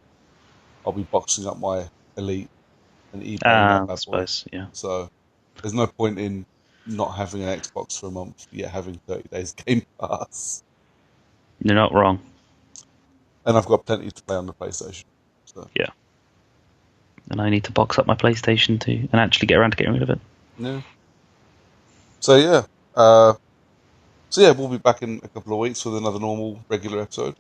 I'll be boxing up my Elite and eBay that bad boy. Yeah. So there's no point in not having an Xbox for a month, yet having 30 days Game Pass. You're not wrong. And I've got plenty to play on the PlayStation. So. Yeah. And I need to box up my PlayStation too, and actually get around to getting rid of it. Yeah. So yeah. We'll be back in a couple of weeks with another normal, regular episode.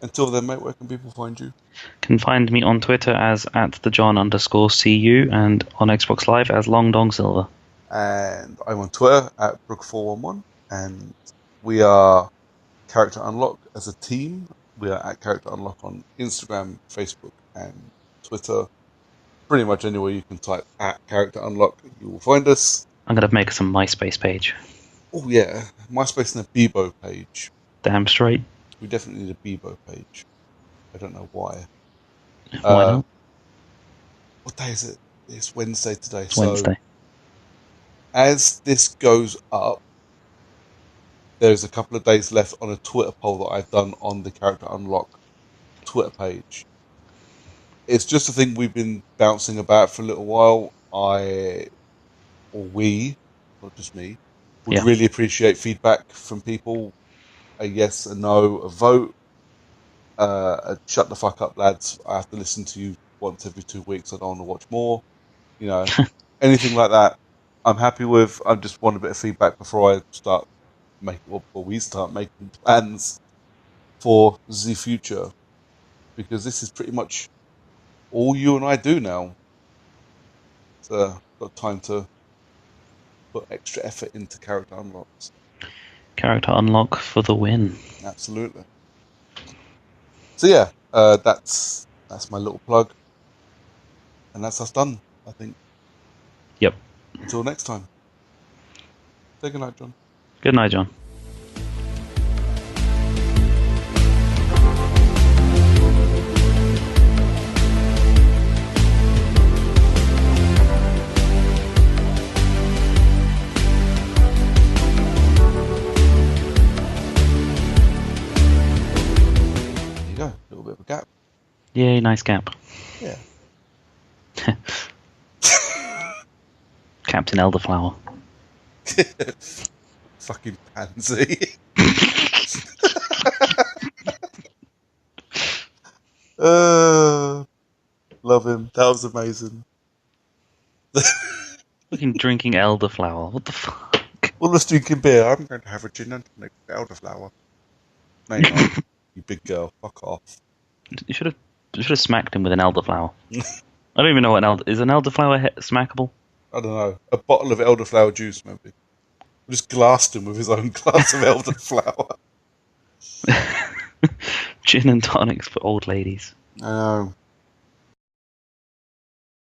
Until then, mate, where can people find you? Can find me on Twitter as @thejohn_cu and on Xbox Live as LongDongSilver. And I'm on Twitter at Brook411, and we are Character Unlock as a team. We are at Character Unlock on Instagram, Facebook, and Twitter. Pretty much anywhere you can type at Character Unlock, you will find us. I'm going to make some MySpace page. Oh yeah, MySpace and a Bebo page. Damn straight. We definitely need a Bebo page. I don't know why. Why not? What day is it? It's Wednesday today. It's Wednesday. As this goes up, there's a couple of days left on a Twitter poll that I've done on the Character Unlock Twitter page. It's just a thing we've been bouncing about for a little while. We, not just me, would really appreciate feedback from people. A yes, a no, a vote. Shut the fuck up, lads. I have to listen to you once every 2 weeks. I don't want to watch more. You know, anything like that. I'm happy with. I just want a bit of feedback before I start we start making plans for the future, because this is pretty much all you and I do now. So got time to put extra effort into Character Unlocks. Character Unlock for the win. Absolutely. So yeah, that's my little plug, and that's us done, I think. Yep. Until next time. Say good night, John. Good night, John. There you go. Yay, nice cap. Yeah. Captain Elderflower. Fucking pansy. Love him. That was amazing. Fucking drinking elderflower. What the fuck? Well, let's drinking beer. I'm going to have a gin and tonic with elderflower. No, you're not. You big girl. Fuck off. You should have smacked him with an elderflower. I don't even know what is an elderflower smackable? I don't know. A bottle of elderflower juice, maybe. We just glassed him with his own glass of elderflower. Gin and tonics for old ladies. I know.